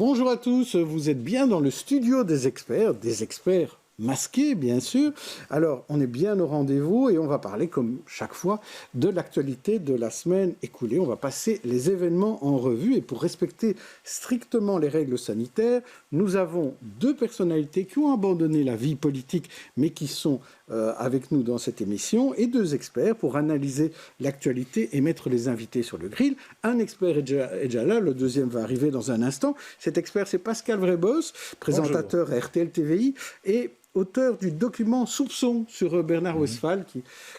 Bonjour à tous, vous êtes bien dans le studio des experts masqués bien sûr. Alors on est bien au rendez-vous et on va parler comme chaque fois de l'actualité de la semaine écoulée. On va passer les événements en revue et pour respecter strictement les règles sanitaires, nous avons deux personnalités qui ont abandonné la vie politique mais qui sont avec nous dans cette émission et deux experts pour analyser l'actualité et mettre les invités sur le grill. Un expert est déjà là, le deuxième va arriver dans un instant. Cet expert, c'est Pascal Vrébos, présentateur à RTL TVI et auteur du document Soupçon sur Bernard Westphal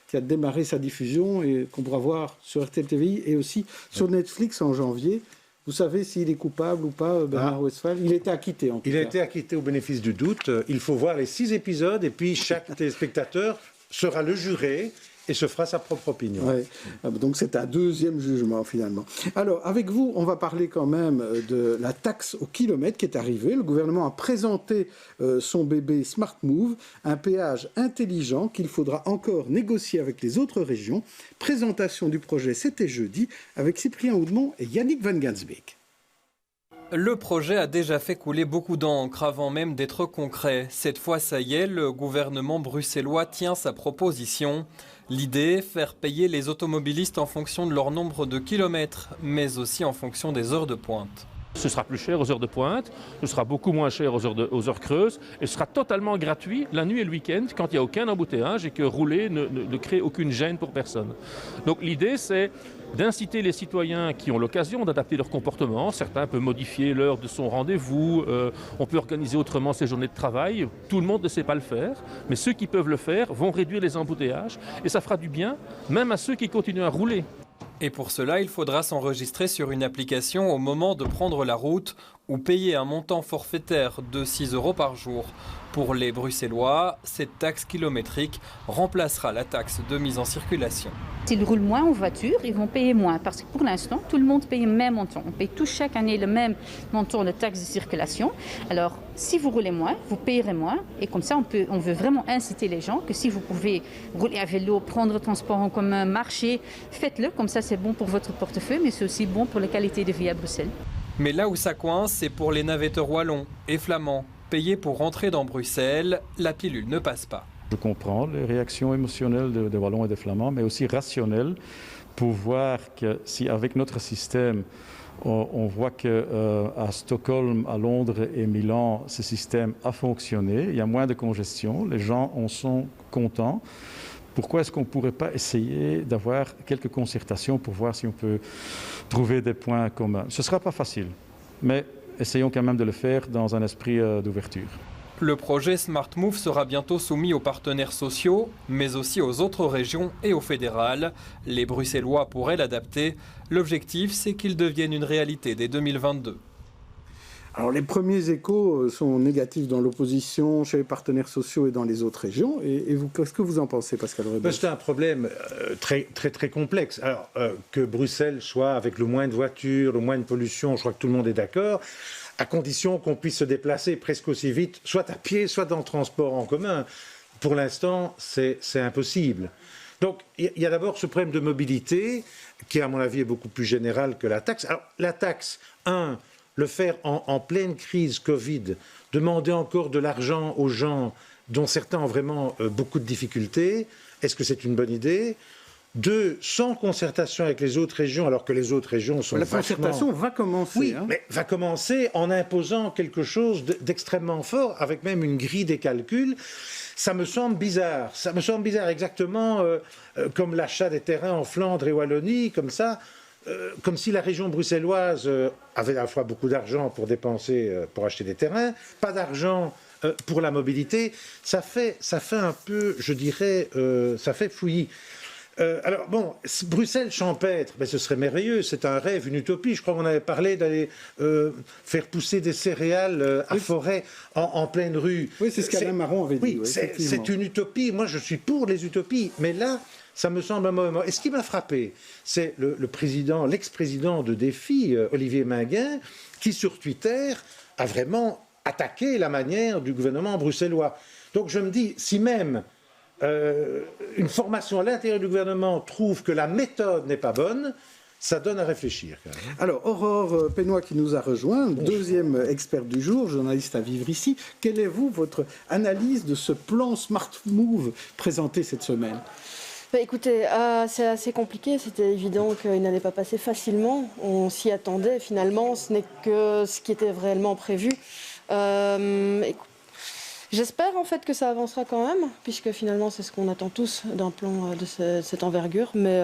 qui a démarré sa diffusion et qu'on pourra voir sur RTL TVI et aussi sur Netflix en janvier. Vous savez s'il est coupable ou pas, Bernard Westphal? Il a été acquitté en tout cas. Il a été acquitté au bénéfice du doute. Il faut voir les 6 épisodes et puis chaque téléspectateur sera le juré et se fera sa propre opinion. Ouais. Donc c'est un deuxième jugement finalement. Alors avec vous, on va parler quand même de la taxe au kilomètre qui est arrivée. Le gouvernement a présenté son bébé Smart Move, un péage intelligent qu'il faudra encore négocier avec les autres régions. Présentation du projet, c'était jeudi, avec Cyprien Oudemont et Yannick Van Gansbeek. Le projet a déjà fait couler beaucoup d'encre avant même d'être concret. Cette fois, ça y est, le gouvernement bruxellois tient sa proposition. L'idée, faire payer les automobilistes en fonction de leur nombre de kilomètres, mais aussi en fonction des heures de pointe. Ce sera plus cher aux heures de pointe, ce sera beaucoup moins cher aux heures creuses et ce sera totalement gratuit la nuit et le week-end quand il n'y a aucun embouteillage et que rouler ne crée aucune gêne pour personne. Donc l'idée c'est d'inciter les citoyens qui ont l'occasion d'adapter leur comportement. Certains peuvent modifier l'heure de son rendez-vous, on peut organiser autrement ses journées de travail. Tout le monde ne sait pas le faire, mais ceux qui peuvent le faire vont réduire les embouteillages et ça fera du bien même à ceux qui continuent à rouler. Et pour cela, il faudra s'enregistrer sur une application au moment de prendre la route ou payer un montant forfaitaire de 6 € par jour. Pour les Bruxellois, cette taxe kilométrique remplacera la taxe de mise en circulation. S'ils roulent moins en voiture, ils vont payer moins parce que pour l'instant, tout le monde paye le même montant. On paye tous chaque année le même montant de taxe de circulation. Alors, si vous roulez moins, vous payerez moins et comme ça, on veut vraiment inciter les gens que si vous pouvez rouler à vélo, prendre le transport en commun, marcher, faites-le. Comme ça, c'est bon pour votre portefeuille, mais c'est aussi bon pour la qualité de vie à Bruxelles. Mais là où ça coince, c'est pour les navetteurs wallons et flamands. Payés pour rentrer dans Bruxelles, la pilule ne passe pas. Je comprends les réactions émotionnelles des Wallons et des Flamands, mais aussi rationnelles pour voir que si avec notre système, on voit qu'à Stockholm, à Londres et Milan, ce système a fonctionné, il y a moins de congestion, les gens en sont contents. Pourquoi est-ce qu'on ne pourrait pas essayer d'avoir quelques concertations pour voir si on peut trouver des points communs? Ce ne sera pas facile, mais essayons quand même de le faire dans un esprit d'ouverture. Le projet Smart Move sera bientôt soumis aux partenaires sociaux, mais aussi aux autres régions et au fédéral. Les Bruxellois pourraient l'adapter. L'objectif, c'est qu'il devienne une réalité dès 2022. Alors les premiers échos sont négatifs dans l'opposition, chez les partenaires sociaux et dans les autres régions. Et vous, qu'est-ce que vous en pensez, Pascal Vrébos? C'est un problème très complexe. Alors que Bruxelles soit avec le moins de voitures, le moins de pollution, je crois que tout le monde est d'accord, à condition qu'on puisse se déplacer presque aussi vite, soit à pied, soit dans le transport en commun. Pour l'instant, c'est impossible. Donc il y a d'abord ce problème de mobilité qui, à mon avis, est beaucoup plus général que la taxe. Alors la taxe, le faire en pleine crise Covid, demander encore de l'argent aux gens dont certains ont vraiment beaucoup de difficultés, est-ce que c'est une bonne idée? 2, sans concertation avec les autres régions, alors que les autres régions sont La concertation va commencer. Oui, mais va commencer en imposant quelque chose d'extrêmement fort, avec même une grille des calculs. Ça me semble bizarre. Ça me semble bizarre exactement comme l'achat des terrains en Flandre et Wallonie, comme ça. Comme si la région bruxelloise avait à la fois beaucoup d'argent pour dépenser, pour acheter des terrains, pas d'argent pour la mobilité, ça fait un peu, je dirais, ça fait fouillis. Alors bon, Bruxelles champêtre, ce serait merveilleux, c'est un rêve, une utopie. Je crois qu'on avait parlé d'aller faire pousser des céréales à Forêt en pleine rue. Oui, c'est ce qu'Alain Marron avait dit. Oui, c'est une utopie. Moi, je suis pour les utopies, mais là, ça me semble un moment. Et ce qui m'a frappé, c'est l'ex-président de Défi, Olivier Minguin, qui sur Twitter a vraiment attaqué la manière du gouvernement bruxellois. Donc je me dis, si même une formation à l'intérieur du gouvernement trouve que la méthode n'est pas bonne, Ça donne à réfléchir, quand même. Alors, Aurore Pénois qui nous a rejoint, deuxième expert du jour, journaliste à vivre ici. Quelle est, votre analyse de ce plan Smart Move présenté cette semaine ? Écoutez, c'est assez compliqué. C'était évident qu'il n'allait pas passer facilement. On s'y attendait. Finalement, ce n'est que ce qui était réellement prévu. J'espère en fait que ça avancera quand même, puisque finalement, c'est ce qu'on attend tous d'un plan de cette envergure. Mais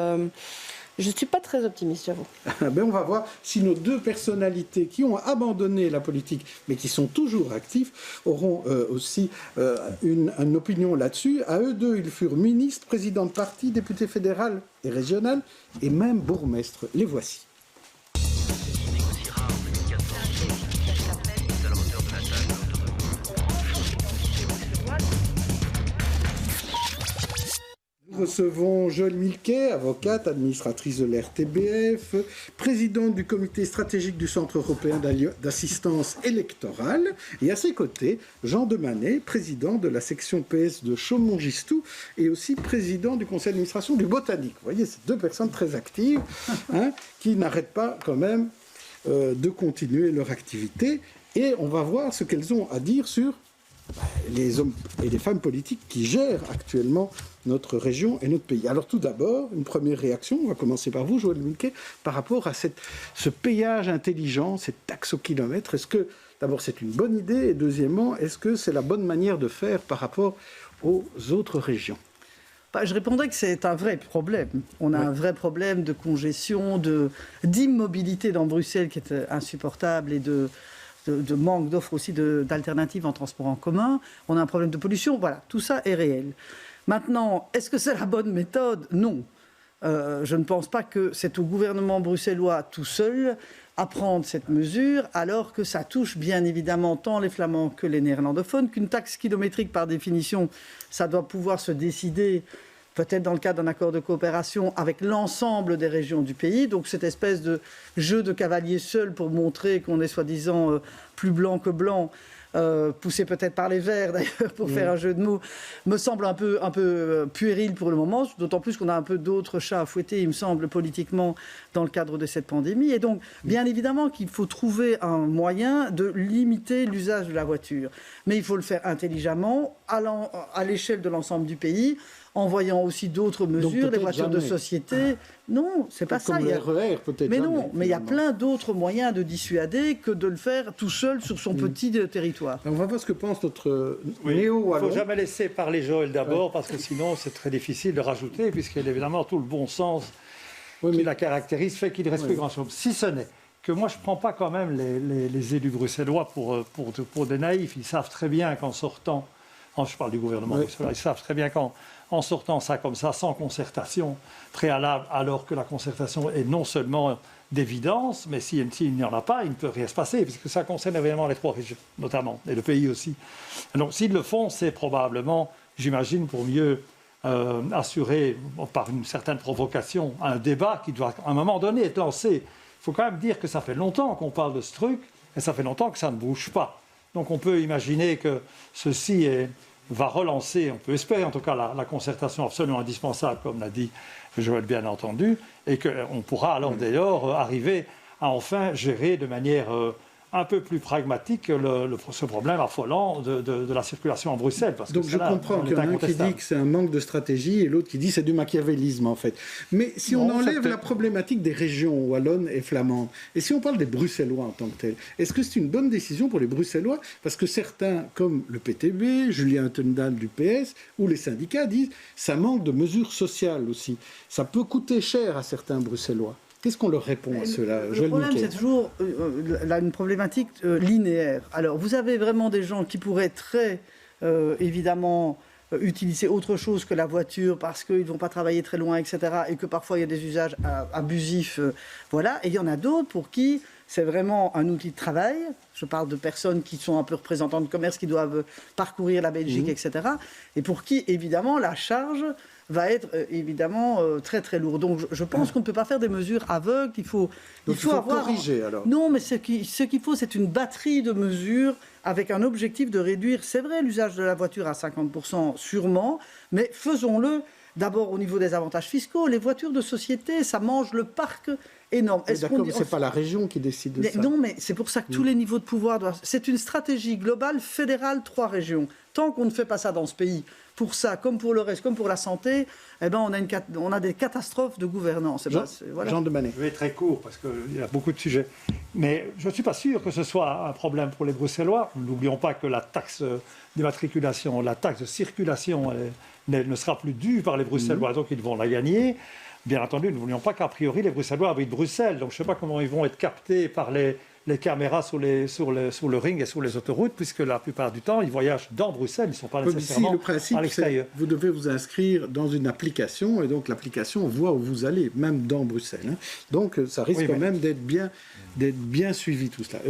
je ne suis pas très optimiste, j'avoue. On va voir si nos deux personnalités qui ont abandonné la politique, mais qui sont toujours actifs, auront aussi une opinion là-dessus. À eux deux, ils furent ministres, présidents de parti, députés fédéral et régional, et même bourgmestres. Les voici. Nous recevons Joëlle Milquet, avocate, administratrice de l'RTBF, présidente du comité stratégique du Centre européen d'assistance électorale, et à ses côtés, Jean Demanet, président de la section PS de Chaumont-Gistou et aussi président du conseil d'administration du Botanique. Vous voyez, c'est deux personnes très actives qui n'arrêtent pas quand même de continuer leur activité, et on va voir ce qu'elles ont à dire sur les hommes et les femmes politiques qui gèrent actuellement notre région et notre pays. Alors tout d'abord, une première réaction, on va commencer par vous, Joëlle Milquet, par rapport à ce payage intelligent, cette taxe au kilomètre. Est-ce que, d'abord, c'est une bonne idée, et deuxièmement, est-ce que c'est la bonne manière de faire par rapport aux autres régions ? Je répondrais que c'est un vrai problème. On a un vrai problème de congestion, d'immobilité dans Bruxelles qui est insupportable, et de manque d'offres aussi d'alternatives en transport en commun. On a un problème de pollution. Voilà, tout ça est réel. Maintenant, est-ce que c'est la bonne méthode ? Non. Je ne pense pas que c'est au gouvernement bruxellois tout seul à prendre cette mesure, alors que ça touche bien évidemment tant les flamands que les néerlandophones, qu'une taxe kilométrique par définition, ça doit pouvoir se décider peut-être dans le cadre d'un accord de coopération avec l'ensemble des régions du pays. Donc cette espèce de jeu de cavalier seul pour montrer qu'on est soi-disant plus blanc que blanc, poussé peut-être par les Verts d'ailleurs pour faire un jeu de mots, me semble un peu puéril pour le moment, d'autant plus qu'on a un peu d'autres chats à fouetter, il me semble, politiquement dans le cadre de cette pandémie. Et donc, bien évidemment qu'il faut trouver un moyen de limiter l'usage de la voiture. Mais il faut le faire intelligemment, à l'échelle de l'ensemble du pays, en voyant aussi d'autres mesures, les voitures de société. Non, c'est pas ça. Comme le RER, peut-être. Mais jamais, non, mais il y a plein d'autres moyens de dissuader que de le faire tout seul sur son petit territoire. On va voir ce que pense notre Néo. Il ne faut jamais laisser parler Joëlle d'abord, parce que sinon c'est très difficile de rajouter, puisqu'il y a évidemment tout le bon sens qui la caractérise, fait qu'il ne reste plus grand-chose. Si ce n'est que moi je ne prends pas quand même les élus bruxellois pour des naïfs. Ils savent très bien qu'en sortant, je parle du gouvernement bruxellois, ils savent très bien qu'en sortant ça comme ça, sans concertation préalable, alors que la concertation est non seulement d'évidence, mais s'il n'y en a pas, il ne peut rien se passer, puisque ça concerne évidemment les trois régions, notamment, et le pays aussi. Donc s'ils le font, c'est probablement, j'imagine, pour mieux assurer, par une certaine provocation, un débat qui doit, à un moment donné, être lancé. Il faut quand même dire que ça fait longtemps qu'on parle de ce truc, et ça fait longtemps que ça ne bouge pas. Donc on peut imaginer que ceci va relancer, on peut espérer en tout cas, la concertation absolument indispensable, comme l'a dit Joëlle bien entendu, et qu'on pourra alors d'ailleurs arriver à enfin gérer de manière un peu plus pragmatique ce problème affolant de la circulation en Bruxelles. Parce donc que je comprends qu'il y en a un qui dit que c'est un manque de stratégie et l'autre qui dit que c'est du machiavélisme en fait. Mais si on enlève la problématique des régions wallonnes et flamandes, et si on parle des Bruxellois en tant que tels, est-ce que c'est une bonne décision pour les Bruxellois ? Parce que certains, comme le PTB, Julien Tendal du PS, ou les syndicats disent ça manque de mesures sociales aussi. Ça peut coûter cher à certains Bruxellois. Qu'est-ce qu'on leur répond à cela ? Le problème, c'est toujours une problématique linéaire. Alors, vous avez vraiment des gens qui pourraient très évidemment utiliser autre chose que la voiture parce qu'ils ne vont pas travailler très loin, etc. et que parfois il y a des usages abusifs. Voilà. Et il y en a d'autres pour qui c'est vraiment un outil de travail. Je parle de personnes qui sont un peu représentants de commerce, qui doivent parcourir la Belgique, etc. Et pour qui, évidemment, la charge va être évidemment très très lourde. Donc je pense qu'on ne peut pas faire des mesures aveugles. Il faut avoir... corriger alors. Non, mais ce qu'il faut, c'est une batterie de mesures avec un objectif de réduire, c'est vrai, l'usage de la voiture à 50% sûrement, mais faisons-le d'abord au niveau des avantages fiscaux. Les voitures de société, ça mange le parc énorme. D'accord, mais ce n'est pas la région qui décide de ça. Non, mais c'est pour ça que tous les niveaux de pouvoir doivent... C'est une stratégie globale, fédérale, 3 régions. Tant qu'on ne fait pas ça dans ce pays, pour ça, comme pour le reste, comme pour la santé, eh ben on a des catastrophes de gouvernance. Jean de Manet. Je vais être très court parce qu'il y a beaucoup de sujets. Mais je ne suis pas sûr que ce soit un problème pour les Bruxellois. N'oublions pas que la taxe d'immatriculation, la taxe de circulation ne sera plus due par les Bruxellois, donc ils vont la gagner. Bien entendu, n'oublions pas qu'à priori, les Bruxellois habitent Bruxelles, donc je ne sais pas comment ils vont être captés par les caméras sur le ring et sur les autoroutes, puisque la plupart du temps, ils voyagent dans Bruxelles, ils ne sont pas nécessairement le principe, à l'extérieur. Vous devez vous inscrire dans une application, et donc l'application voit où vous allez, même dans Bruxelles. Hein. Donc ça risque quand même d'être bien suivi tout cela.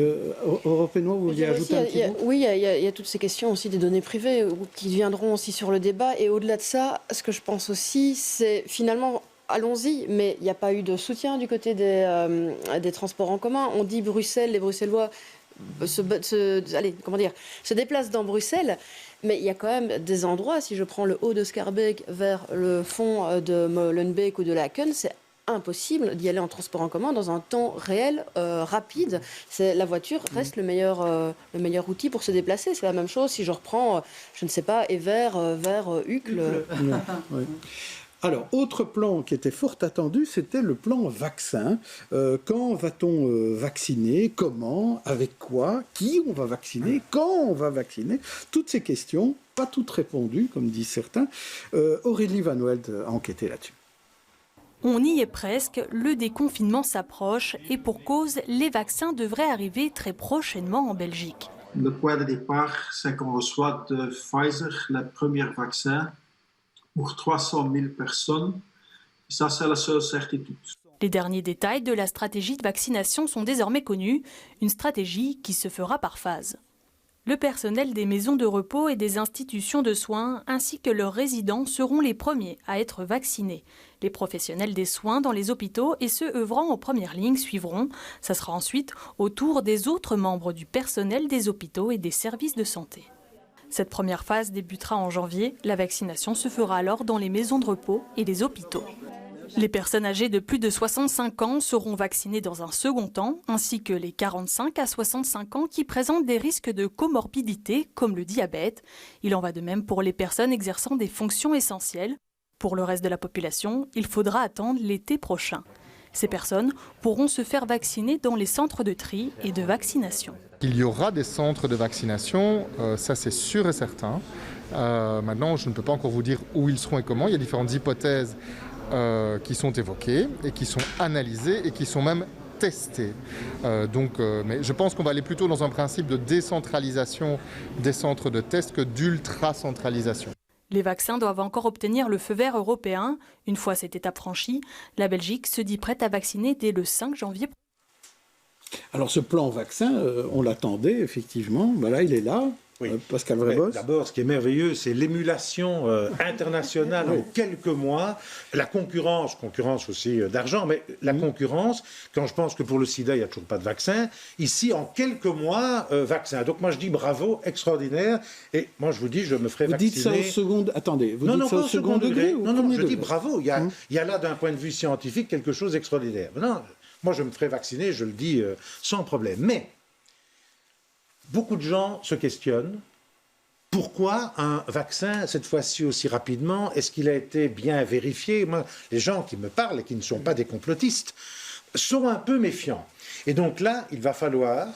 Européenois, vous vouliez ajouter un petit mot ? Oui, il y a toutes ces questions aussi des données privées qui viendront aussi sur le débat. Et au-delà de ça, ce que je pense aussi, c'est finalement... Allons-y, mais il n'y a pas eu de soutien du côté des transports en commun. On dit Bruxelles, les Bruxellois se déplacent dans Bruxelles, mais il y a quand même des endroits, si je prends le haut de Schaerbeek vers le fond de Molenbeek ou de Laken, c'est impossible d'y aller en transport en commun dans un temps réel, rapide. La voiture reste le meilleur outil pour se déplacer. C'est la même chose si je reprends, je ne sais pas, Evere vers Uccle. Oui. Alors, autre plan qui était fort attendu, c'était le plan vaccin. Quand va-t-on vacciner ? Comment ? Avec quoi ? Qui on va vacciner ? Quand on va vacciner ? Toutes ces questions, pas toutes répondues, comme disent certains. Aurélie Van Welt a enquêté là-dessus. On y est presque, le déconfinement s'approche et pour cause, les vaccins devraient arriver très prochainement en Belgique. Le point de départ, c'est qu'on reçoit de Pfizer le premier vaccin pour 300 000 personnes. Ça, c'est la seule certitude. Les derniers détails de la stratégie de vaccination sont désormais connus, une stratégie qui se fera par phase. Le personnel des maisons de repos et des institutions de soins, ainsi que leurs résidents, seront les premiers à être vaccinés. Les professionnels des soins dans les hôpitaux et ceux œuvrant en première ligne suivront. Ça sera ensuite au tour des autres membres du personnel des hôpitaux et des services de santé. Cette première phase débutera en janvier. La vaccination se fera alors dans les maisons de repos et les hôpitaux. Les personnes âgées de plus de 65 ans seront vaccinées dans un second temps, ainsi que les 45 à 65 ans qui présentent des risques de comorbidité, comme le diabète. Il en va de même pour les personnes exerçant des fonctions essentielles. Pour le reste de la population, il faudra attendre l'été prochain. Ces personnes pourront se faire vacciner dans les centres de tri et de vaccination. Il y aura des centres de vaccination, ça c'est sûr et certain. Maintenant, je ne peux pas encore vous dire où ils seront et comment. Il y a différentes hypothèses qui sont évoquées et qui sont analysées et qui sont même testées. Mais je pense qu'on va aller plutôt dans un principe de décentralisation des centres de test que d'ultra-centralisation. Les vaccins doivent encore obtenir le feu vert européen. Une fois cette étape franchie, la Belgique se dit prête à vacciner dès le 5 janvier. Alors ce plan vaccin, on l'attendait effectivement. Là, il est là. Oui. Pascal Vrébos. D'abord, ce qui est merveilleux, c'est l'émulation internationale en quelques mois. La concurrence aussi d'argent, mais la concurrence, quand je pense que pour le sida, il n'y a toujours pas de vaccin, ici, en quelques mois, vaccin. Donc moi, je dis bravo, extraordinaire. Et moi, je vous dis, je me ferai vacciner. Vous dites ça au second... Attendez, vous dites ça au second degré ou Non, je dis bravo. Il y a là, d'un point de vue scientifique, quelque chose d'extraordinaire. Non, moi, je me ferai vacciner, je le dis sans problème. Mais beaucoup de gens se questionnent. Pourquoi un vaccin, cette fois-ci aussi rapidement? Est-ce qu'il a été bien vérifié? Moi, les gens qui me parlent et qui ne sont pas des complotistes sont un peu méfiants. Et donc là, il va falloir...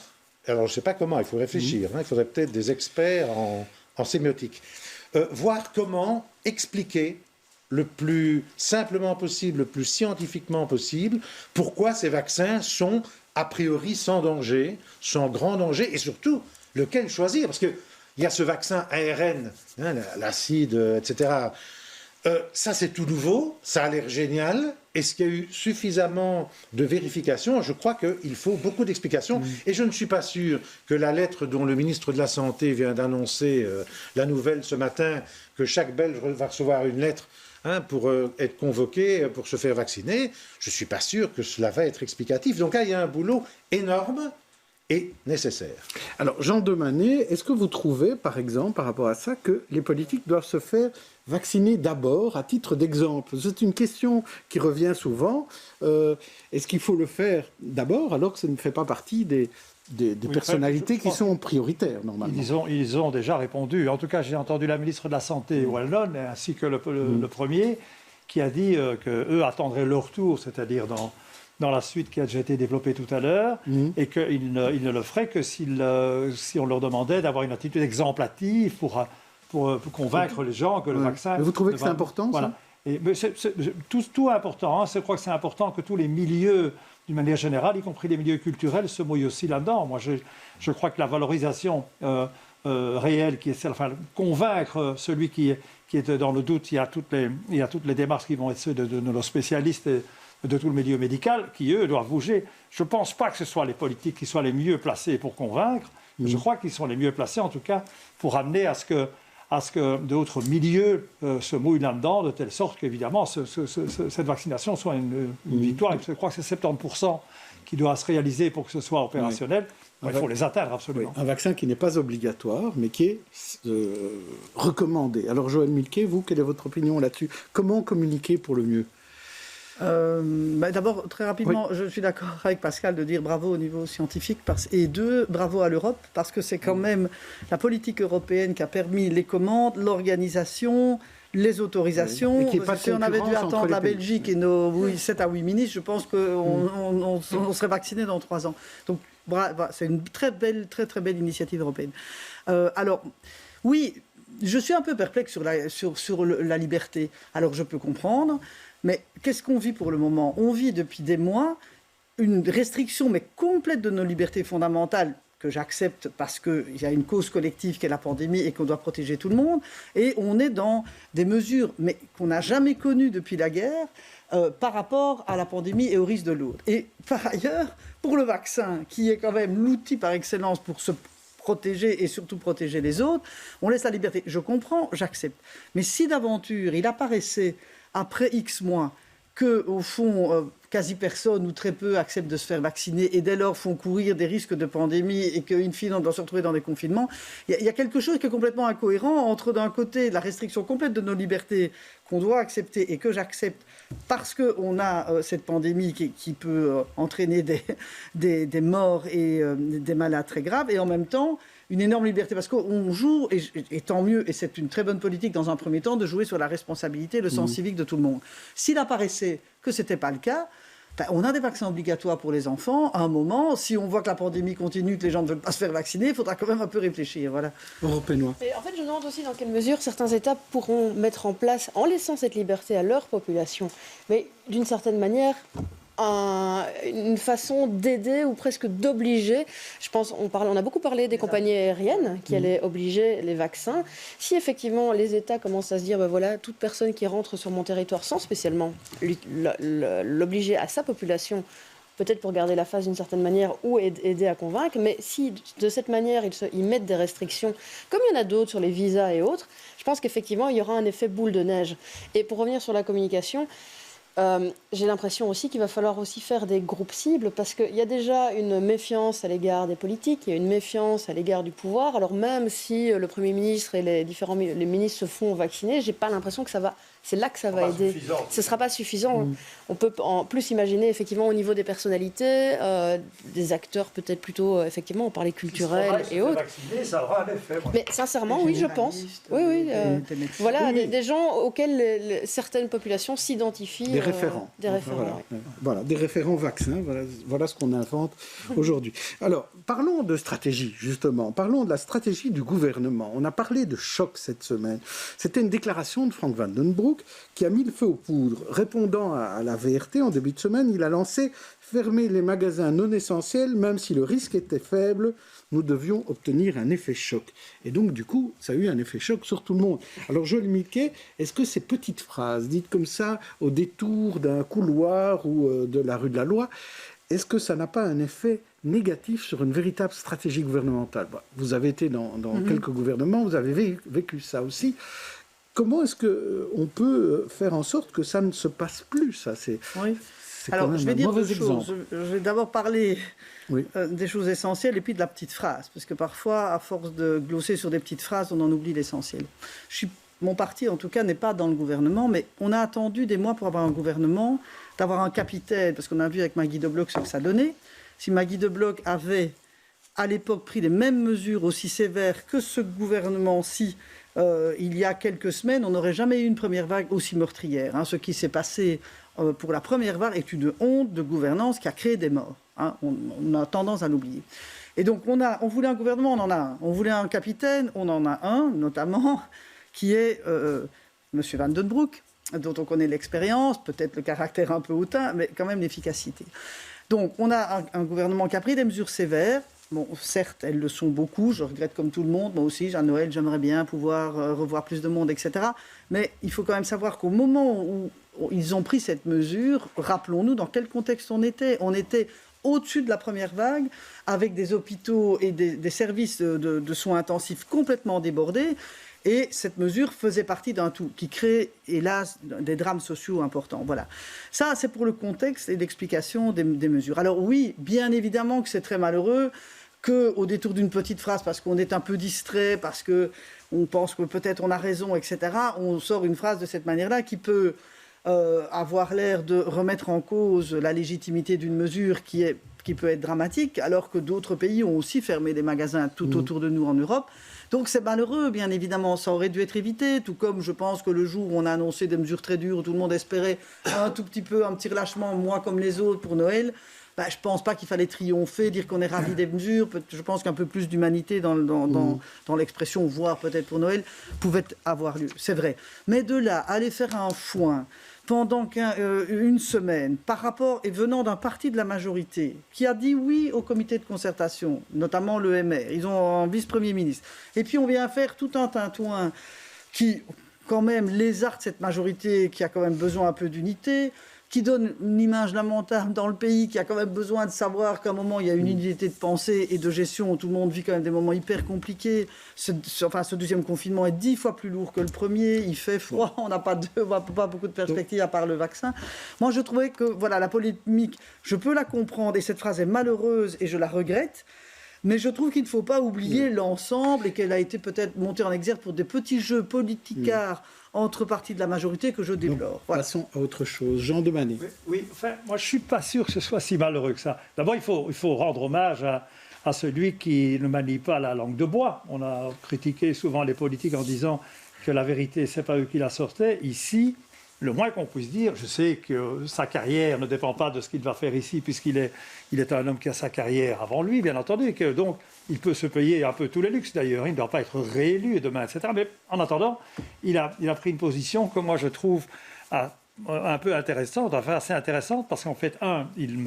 Alors, je ne sais pas comment, il faut réfléchir. Il faudrait peut-être des experts en sémiotique. Voir comment expliquer le plus simplement possible, le plus scientifiquement possible, pourquoi ces vaccins sont a priori sans danger, sans grand danger, et surtout, lequel choisir? Parce qu'il y a ce vaccin ARN, l'acide, etc. Ça, c'est tout nouveau, ça a l'air génial. Est-ce qu'il y a eu suffisamment de vérifications? Je crois qu'il faut beaucoup d'explications. Et je ne suis pas sûr que la lettre dont le ministre de la Santé vient d'annoncer la nouvelle ce matin, que chaque Belge va recevoir une lettre pour être convoqué, pour se faire vacciner, je ne suis pas sûr que cela va être explicatif. Donc là, il y a un boulot énorme est nécessaire. Alors, Jean Demanet, est-ce que vous trouvez, par exemple, par rapport à ça, que les politiques doivent se faire vacciner d'abord, à titre d'exemple? C'est une question qui revient souvent. Est-ce qu'il faut le faire d'abord, alors que ça ne fait pas partie des personnalités qui sont prioritaires, normalement? Ils ont déjà répondu. En tout cas, j'ai entendu la ministre de la Santé wallonne, ainsi que le Premier, qui a dit qu'eux attendraient leur tour, c'est-à-dire dans la suite qui a déjà été développée tout à l'heure, et qu'ils ne le feraient que si on leur demandait d'avoir une attitude exemplative pour convaincre les gens que le vaccin... Mais vous trouvez que c'est important, voilà. ça? Tout est important. Hein. Je crois que c'est important que tous les milieux, d'une manière générale, y compris les milieux culturels, se mouillent aussi là-dedans. Moi, je crois que la valorisation réelle, convaincre celui qui est dans le doute, il y a toutes les démarches qui vont être ceux de nos spécialistes et de tout le milieu médical, qui, eux, doivent bouger. Je ne pense pas que ce soit les politiques qui soient les mieux placés pour convaincre. Je crois qu'ils sont les mieux placés, en tout cas, pour amener à ce que d'autres milieux se mouillent là-dedans, de telle sorte qu'évidemment, cette vaccination soit une victoire. Je crois que c'est 70% qui doit se réaliser pour que ce soit opérationnel. Il faut les atteindre, absolument. Oui, un vaccin qui n'est pas obligatoire, mais qui est recommandé. Alors, Joël Milquet, vous, quelle est votre opinion là-dessus? Comment communiquer pour le mieux? D'abord, très rapidement, je suis d'accord avec Pascal de dire bravo au niveau scientifique et bravo à l'Europe, parce que c'est quand même la politique européenne qui a permis les commandes, l'organisation, les autorisations. Si on avait dû attendre la Belgique et nos 7 à 8 ministres, je pense qu'on serait vacciné dans 3 ans. Donc, c'est une très belle initiative européenne. Alors, oui, je suis un peu perplexe sur la liberté. Alors, je peux comprendre. Mais qu'est-ce qu'on vit pour le moment? On vit depuis des mois une restriction mais complète de nos libertés fondamentales que j'accepte parce qu'il y a une cause collective qui est la pandémie et qu'on doit protéger tout le monde. Et on est dans des mesures mais qu'on n'a jamais connues depuis la guerre par rapport à la pandémie et au risque de l'autre. Et par ailleurs, pour le vaccin, qui est quand même l'outil par excellence pour se protéger et surtout protéger les autres, on laisse la liberté. Je comprends, j'accepte. Mais si d'aventure il apparaissait après X mois, que au fond, quasi personne ou très peu acceptent de se faire vacciner et dès lors font courir des risques de pandémie et qu'in fine, on doit se retrouver dans des confinements, il y a quelque chose qui est complètement incohérent entre, d'un côté, la restriction complète de nos libertés qu'on doit accepter et que j'accepte parce qu'on a cette pandémie qui peut entraîner des morts et des malades très graves, et en même temps, une énorme liberté, parce qu'on joue, et tant mieux, et c'est une très bonne politique dans un premier temps, de jouer sur la responsabilité, le sens civique de tout le monde. S'il apparaissait que ce n'était pas le cas, on a des vaccins obligatoires pour les enfants. À un moment, si on voit que la pandémie continue, que les gens ne veulent pas se faire vacciner, il faudra quand même un peu réfléchir. Voilà. Européen. Et en fait, je me demande aussi dans quelle mesure certains États pourront mettre en place, en laissant cette liberté à leur population, mais d'une certaine manière, une façon d'aider ou presque d'obliger. Je pense, on a beaucoup parlé des compagnies aériennes qui allaient obliger les vaccins. Si effectivement les États commencent à se dire, voilà, toute personne qui rentre sur mon territoire sans spécialement l'obliger à sa population, peut-être pour garder la face d'une certaine manière ou aider à convaincre, mais si de cette manière ils mettent des restrictions, comme il y en a d'autres sur les visas et autres, je pense qu'effectivement il y aura un effet boule de neige. Et pour revenir sur la communication, j'ai l'impression aussi qu'il va falloir aussi faire des groupes cibles, parce qu'il y a déjà une méfiance à l'égard des politiques, il y a une méfiance à l'égard du pouvoir. Alors même si le Premier ministre et les ministres se font vacciner, j'ai pas l'impression que c'est là que ça va aider. Ce ne sera pas suffisant. On peut en plus imaginer effectivement au niveau des personnalités, des acteurs peut-être plutôt, effectivement, on parlait culturel et autres. Vacciner, ça aura un effet. Mais sincèrement, oui, je pense. Oui. Voilà, des gens auxquels certaines populations s'identifient. Des référents. Voilà, des référents vaccins. Voilà ce qu'on invente aujourd'hui. Alors, parlons de stratégie, justement. Parlons de la stratégie du gouvernement. On a parlé de choc cette semaine. C'était une déclaration de Frank Vandenbroek qui a mis le feu aux poudres. Répondant à la VRT en début de semaine, il a lancé « Fermer les magasins non essentiels, même si le risque était faible, nous devions obtenir un effet choc ». Et donc, du coup, ça a eu un effet choc sur tout le monde. Alors, Joël Milquet, est-ce que ces petites phrases, dites comme ça, au détour d'un couloir ou de la rue de la Loi, est-ce que ça n'a pas un effet négatif sur une véritable stratégie gouvernementale? Vous avez été dans quelques gouvernements, vous avez vécu ça aussi. Comment est-ce qu'on peut faire en sorte que ça ne se passe plus, ça? Alors, je vais dire deux exemple. choses. Je vais d'abord parler des choses essentielles et puis de la petite phrase, parce que parfois, à force de glosser sur des petites phrases, on en oublie l'essentiel. Mon parti, en tout cas, n'est pas dans le gouvernement, mais on a attendu des mois pour avoir un gouvernement, d'avoir un capitaine, parce qu'on a vu avec Maggie de Bloch ce que ça donnait. Si Maggie de Bloch avait, à l'époque, pris les mêmes mesures aussi sévères que ce gouvernement-ci, il y a quelques semaines, on n'aurait jamais eu une première vague aussi meurtrière. Ce qui s'est passé pour la première vague est une honte de gouvernance qui a créé des morts. On a tendance à l'oublier. Et donc, on voulait un gouvernement, on en a un. On voulait un capitaine, on en a un, notamment, qui est M. Van den Broek, dont on connaît l'expérience, peut-être le caractère un peu hautain, mais quand même l'efficacité. Donc, on a un gouvernement qui a pris des mesures sévères. Bon, certes, elles le sont beaucoup. Je regrette comme tout le monde. Moi aussi, à Noël, j'aimerais bien pouvoir revoir plus de monde, etc. Mais il faut quand même savoir qu'au moment où ils ont pris cette mesure, rappelons-nous dans quel contexte on était. On était au-dessus de la première vague, avec des hôpitaux et des services de soins intensifs complètement débordés. Et cette mesure faisait partie d'un tout qui crée, hélas, des drames sociaux importants. Voilà. Ça, c'est pour le contexte et l'explication des mesures. Alors oui, bien évidemment que c'est très malheureux qu'au détour d'une petite phrase, parce qu'on est un peu distrait, parce qu'on pense que peut-être on a raison, etc., on sort une phrase de cette manière-là qui peut avoir l'air de remettre en cause la légitimité d'une mesure qui peut être dramatique, alors que d'autres pays ont aussi fermé des magasins tout autour de nous en Europe. Donc c'est malheureux, bien évidemment, ça aurait dû être évité, tout comme je pense que le jour où on a annoncé des mesures très dures, où tout le monde espérait un petit relâchement, moi comme les autres, pour Noël, je ne pense pas qu'il fallait triompher, dire qu'on est ravi des mesures. Je pense qu'un peu plus d'humanité dans l'expression, voire peut-être pour Noël, pouvait avoir lieu, c'est vrai. Mais de là, aller faire un foin pendant une semaine, par rapport et venant d'un parti de la majorité qui a dit oui au comité de concertation, notamment le MR, ils ont un vice-premier ministre, et puis on vient faire tout un tintouin qui, quand même, lézarde cette majorité qui a quand même besoin un peu d'unité, qui donne une image lamentable dans le pays, qui a quand même besoin de savoir qu'à un moment, il y a une unité de pensée et de gestion, où tout le monde vit quand même des moments hyper compliqués. Ce deuxième confinement est 10 fois plus lourd que le premier, il fait froid, on n'a pas beaucoup de perspectives à part le vaccin. Moi, je trouvais que voilà, la polémique, je peux la comprendre, et cette phrase est malheureuse, et je la regrette, mais je trouve qu'il ne faut pas oublier l'ensemble, et qu'elle a été peut-être montée en exergue pour des petits jeux politicards entre partis de la majorité que je déplore. Voilà. Passons à autre chose. Jean Demanet. Oui, enfin, moi je ne suis pas sûr que ce soit si malheureux que ça. D'abord, il faut rendre hommage à celui qui ne manie pas la langue de bois. On a critiqué souvent les politiques en disant que la vérité, ce n'est pas eux qui la sortaient. Ici, le moins qu'on puisse dire, je sais que sa carrière ne dépend pas de ce qu'il va faire ici, puisqu'il est un homme qui a sa carrière avant lui, bien entendu, et que donc il peut se payer un peu tous les luxes d'ailleurs, il ne doit pas être réélu demain, etc. Mais en attendant, il a pris une position que moi je trouve un peu intéressante, enfin assez intéressante, parce qu'en fait, il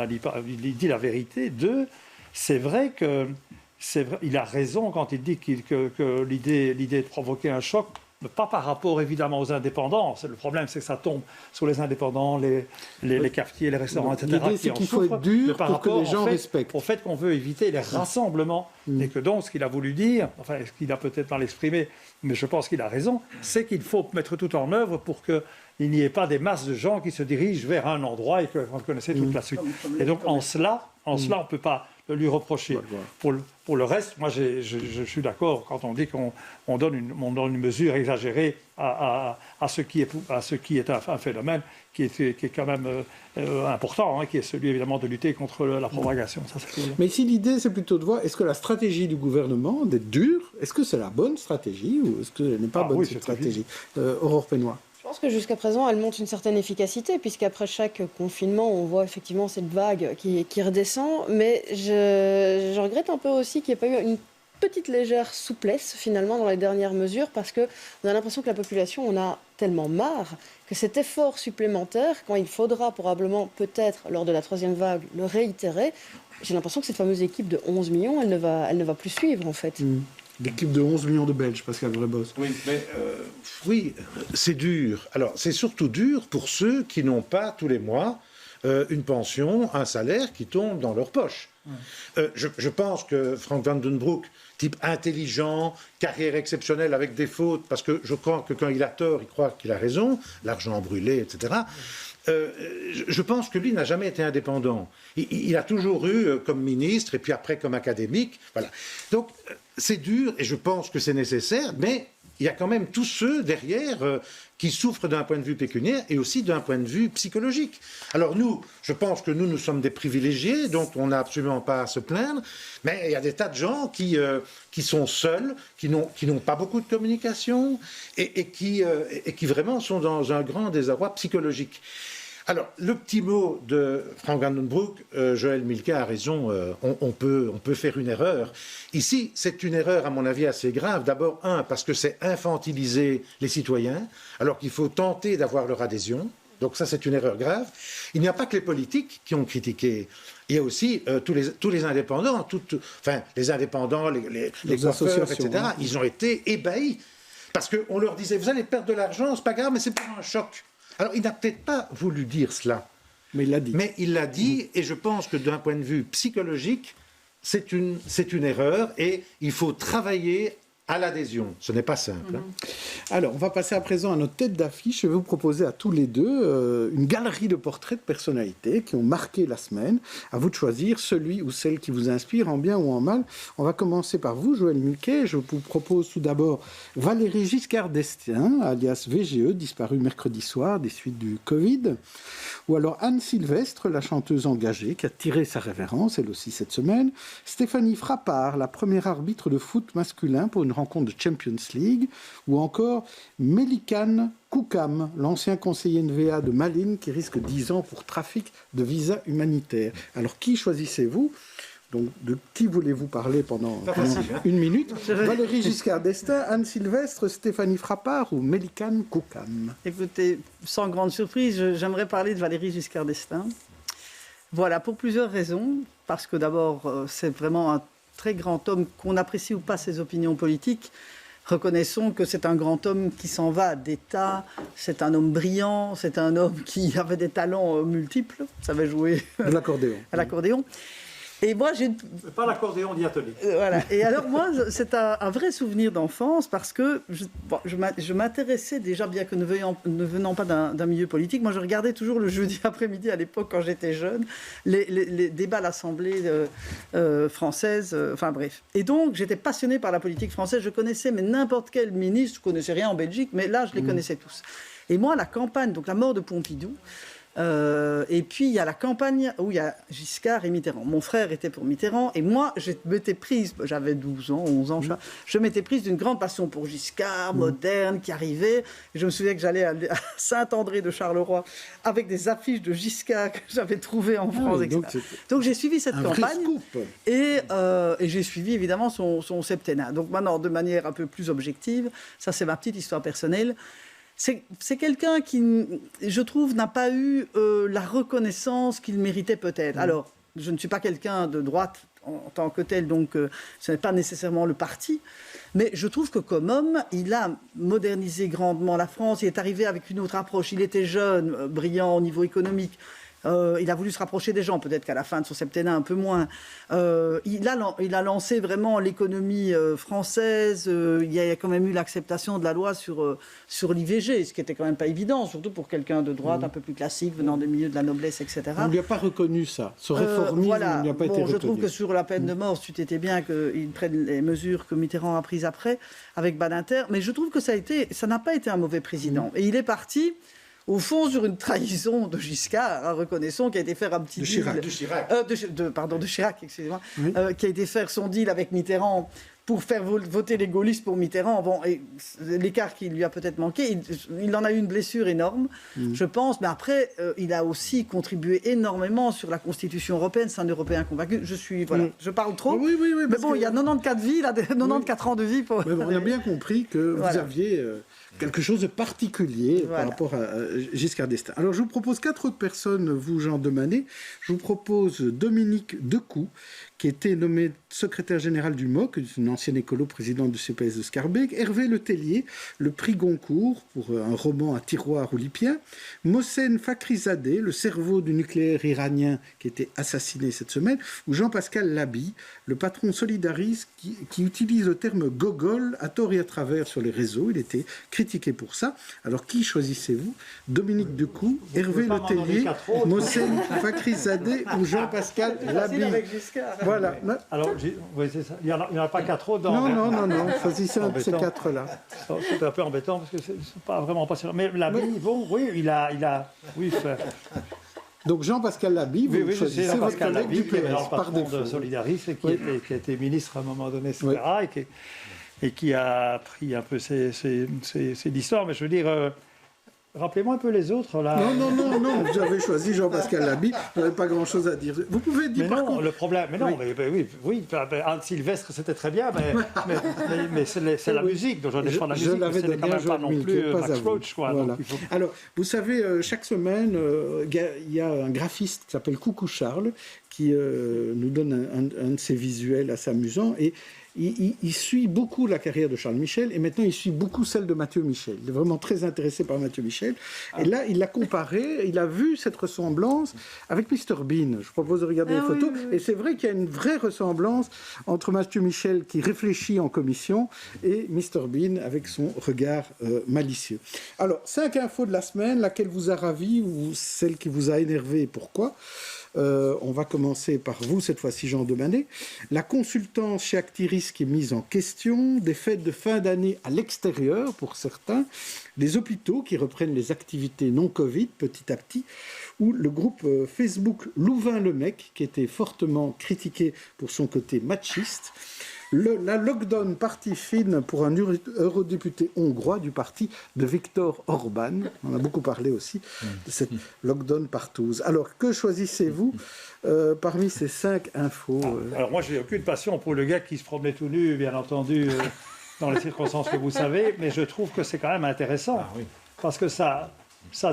dit la vérité, deux, c'est vrai qu'il a raison quand il dit que l'idée de provoquer un choc, pas par rapport évidemment aux indépendants. Le problème, c'est que ça tombe sur les indépendants, les cafetiers, les restaurants, etc. L'idée, c'est qu'il faut être dur pour que les gens respectent. Au fait qu'on veut éviter les rassemblements. Et que donc, ce qu'il a voulu dire, enfin, ce qu'il a peut-être mal exprimé, mais je pense qu'il a raison, c'est qu'il faut mettre tout en œuvre pour qu'il n'y ait pas des masses de gens qui se dirigent vers un endroit et qu'on connaissait toute la suite. Et donc, en cela, on ne peut pas lui reprocher. Pour le reste, moi, je suis d'accord quand on dit qu'on donne une mesure exagérée à ce qui est un phénomène qui est quand même important, qui est celui évidemment de lutter contre la propagation. Ça, mais si l'idée, c'est plutôt de voir, est-ce que la stratégie du gouvernement d'être dur, est-ce que c'est la bonne stratégie ou est-ce que ce n'est pas bonne cette stratégie Aurore Pénois. Je pense que jusqu'à présent, elle montre une certaine efficacité, puisqu'après chaque confinement, on voit effectivement cette vague qui redescend. Mais je regrette un peu aussi qu'il n'y ait pas eu une petite légère souplesse, finalement, dans les dernières mesures, parce qu'on a l'impression que la population en a tellement marre que cet effort supplémentaire, quand il faudra probablement, peut-être, lors de la troisième vague, le réitérer, j'ai l'impression que cette fameuse équipe de 11 millions, elle ne va plus suivre, en fait. L'équipe de 11 millions de Belges, Pascal Vreboss. Oui, mais c'est dur. Alors, c'est surtout dur pour ceux qui n'ont pas tous les mois une pension, un salaire qui tombe dans leur poche. Je pense que Frank van den Broek, type intelligent, carrière exceptionnelle avec des fautes, parce que je crois que quand il a tort, il croit qu'il a raison, l'argent brûlé, etc. Je pense que lui n'a jamais été indépendant. Il a toujours eu comme ministre et puis après comme académique. Voilà. Donc c'est dur et je pense que c'est nécessaire, mais il y a quand même tous ceux derrière qui souffrent d'un point de vue pécuniaire et aussi d'un point de vue psychologique. Alors nous, je pense que nous sommes des privilégiés, donc on n'a absolument pas à se plaindre, mais il y a des tas de gens qui sont seuls, qui n'ont pas beaucoup de communication et qui vraiment sont dans un grand désarroi psychologique. Alors, le petit mot de Frank van den Broek, Joël Milquet a raison, on peut faire une erreur. Ici, c'est une erreur, à mon avis, assez grave. D'abord, parce que c'est infantiliser les citoyens, alors qu'il faut tenter d'avoir leur adhésion. Donc ça, c'est une erreur grave. Il n'y a pas que les politiques qui ont critiqué. Il y a aussi tous les indépendants, les indépendants, les coiffeurs, etc. Hein. Ils ont été ébahis. Parce qu'on leur disait, vous allez perdre de l'argent, c'est pas grave, mais c'est pour un choc. Alors, il n'a peut-être pas voulu dire cela. Mais il l'a dit. Mais il l'a dit, et je pense que d'un point de vue psychologique, c'est une erreur, et il faut travailler à l'adhésion. Ce n'est pas simple. Alors, on va passer à présent à notre tête d'affiche. Je vais vous proposer à tous les deux une galerie de portraits de personnalités qui ont marqué la semaine. À vous de choisir celui ou celle qui vous inspire, en bien ou en mal. On va commencer par vous, Joël Milquet. Je vous propose tout d'abord Valéry Giscard d'Estaing, alias VGE, disparue mercredi soir des suites du Covid. Ou alors Anne Sylvestre, la chanteuse engagée, qui a tiré sa révérence, elle aussi, cette semaine. Stéphanie Frappard, la première arbitre de foot masculin pour une rencontre de Champions League. Ou encore Melikan Koukam, l'ancien conseiller NVA de Malines, qui risque 10 ans pour trafic de visa humanitaire. Alors, qui choisissez-vous ? Donc, de qui voulez-vous parler pendant une minute ? Valéry Giscard d'Estaing, Anne Sylvestre, Stéphanie Frappard ou Melikan Koukam ? Écoutez, sans grande surprise, j'aimerais parler de Valéry Giscard d'Estaing. Voilà, pour plusieurs raisons. Parce que d'abord, c'est vraiment un très grand homme, qu'on apprécie ou pas ses opinions politiques. Reconnaissons que c'est un grand homme qui s'en va d'État, c'est un homme brillant, c'est un homme qui avait des talents multiples, savait jouer de l'accordéon. À l'accordéon. Et moi, pas l'accordéon diatonique. Voilà. Et alors moi, c'est un vrai souvenir d'enfance parce que je m'intéressais déjà, bien que ne venant pas d'un milieu politique, moi je regardais toujours le jeudi après-midi à l'époque quand j'étais jeune, les débats à l'Assemblée française, enfin bref. Et donc j'étais passionné par la politique française, je connaissais mais n'importe quel ministre, je connaissais rien en Belgique, mais là je les connaissais tous. Et moi, la campagne, donc la mort de Pompidou, et puis il y a la campagne où il y a Giscard et Mitterrand. Mon frère était pour Mitterrand et moi je m'étais prise, j'avais 12 ans, 11 ans, je m'étais prise d'une grande passion pour Giscard, moderne, qui arrivait. Et je me souviens que j'allais à Saint-André de Charleroi avec des affiches de Giscard que j'avais trouvées en France, etc. Donc j'ai suivi cette campagne et j'ai suivi évidemment son septennat. Donc maintenant, de manière un peu plus objective, ça c'est ma petite histoire personnelle. C'est quelqu'un qui, je trouve, n'a pas eu la reconnaissance qu'il méritait peut-être. Alors, je ne suis pas quelqu'un de droite en tant que tel, donc ce n'est pas nécessairement le parti. Mais je trouve que comme homme, il a modernisé grandement la France. Il est arrivé avec une autre approche. Il était jeune, brillant au niveau économique. Il a voulu se rapprocher des gens, peut-être qu'à la fin de son septennat un peu moins. Il a lancé vraiment l'économie française. Il y a quand même eu l'acceptation de la loi sur l'IVG, ce qui n'était quand même pas évident, surtout pour quelqu'un de droite un peu plus classique, venant des milieux de la noblesse, etc. On ne lui a pas reconnu ça. Ce réformisme ne lui a pas été reconnu. Je trouve que sur la peine de mort, tu t'étais bien qu'il prenne les mesures que Mitterrand a prises après, avec Badinter. Mais je trouve que ça n'a pas été un mauvais président. Et il est parti... au fond, sur une trahison de Giscard, reconnaissons, qui a été faire un petit deal... De Chirac, excusez-moi. Oui. Qui a été faire son deal avec Mitterrand pour faire voter les gaullistes pour Mitterrand. Bon, et l'écart qui lui a peut-être manqué, il en a eu une blessure énorme, je pense. Mais après, il a aussi contribué énormément sur la Constitution européenne. C'est un Européen convaincu. Je parle trop. Oui, mais bon, il y a 94 vies, 94 ans de vie. On a bien compris que vous aviez quelque chose de particulier par rapport à Giscard d'Estaing. Alors, je vous propose 4 autres personnes, vous, Jean Demanet. Je vous propose Dominique Decoux, qui était nommé secrétaire général du MOC, une ancienne écolo présidente du CPS de Schaerbeek. Hervé Letellier, le prix Goncourt pour un roman à tiroir oulipien. Mohsen Fakhrizadeh, le cerveau du nucléaire iranien qui était assassiné cette semaine. Ou Jean-Pascal Laby, le patron solidariste qui utilise le terme gogol à tort et à travers sur les réseaux. Il était critiqué pour ça. Alors, qui choisissez-vous? Dominique Decoux, Hervé Letellier, Mohsen Fakhrizadeh ou Jean-Pascal Laby? Voilà. Alors, oui, c'est ça. Il n'y en a pas 4 autres dans... Non. Choisissez un de ces 4-là. C'est un peu embêtant parce que c'est pas vraiment passionnant. Mais Laby, bon, oui, il a fait... Donc Jean-Pascal Laby, vous choisissez Jean-Pascal votre collègue Laby, du qui est PS, par patron défaut. de Solidaris et qui a été ministre à un moment donné, etc. Et qui a pris un peu ses histoires. Mais je veux dire... Rappelez-moi un peu les autres, là. Non, vous avez choisi Jean-Pascal Laby, vous n'avez pas grand-chose à dire. Vous pouvez dire par contre... le problème... Mais non, oui, Anne Sylvestre, c'était très bien, mais c'est la musique, donc je défends la musique, mais ce n'est quand même pas non plus Max Roach, quoi. Voilà. Donc, Alors, vous savez, chaque semaine, il y a un graphiste qui s'appelle Coucou Charles, qui nous donne un de ses visuels assez amusants, et il suit beaucoup la carrière de Charles Michel et maintenant il suit beaucoup celle de Mathieu Michel. Il est vraiment très intéressé par Mathieu Michel. Et là, il l'a comparé, il a vu cette ressemblance avec Mr Bean. Je propose de regarder les photos. Oui. Et c'est vrai qu'il y a une vraie ressemblance entre Mathieu Michel qui réfléchit en commission et Mr Bean avec son regard malicieux. Alors, 5 infos de la semaine, laquelle vous a ravi ou celle qui vous a énervé et pourquoi? On va commencer par vous, cette fois-ci, Jean Demanet. La consultance chez Actiris qui est mise en question, des fêtes de fin d'année à l'extérieur pour certains, des hôpitaux qui reprennent les activités non-Covid petit à petit, ou le groupe Facebook Louvain-le-Mec qui était fortement critiqué pour son côté machiste. La lockdown partie fine pour un eurodéputé hongrois du parti de Viktor Orban. On a beaucoup parlé aussi de cette lockdown partouze. Alors, que choisissez-vous parmi ces 5 infos Alors moi, je n'ai aucune passion pour le gars qui se promenait tout nu, bien entendu, dans les circonstances que vous savez, mais je trouve que c'est quand même intéressant, parce que ça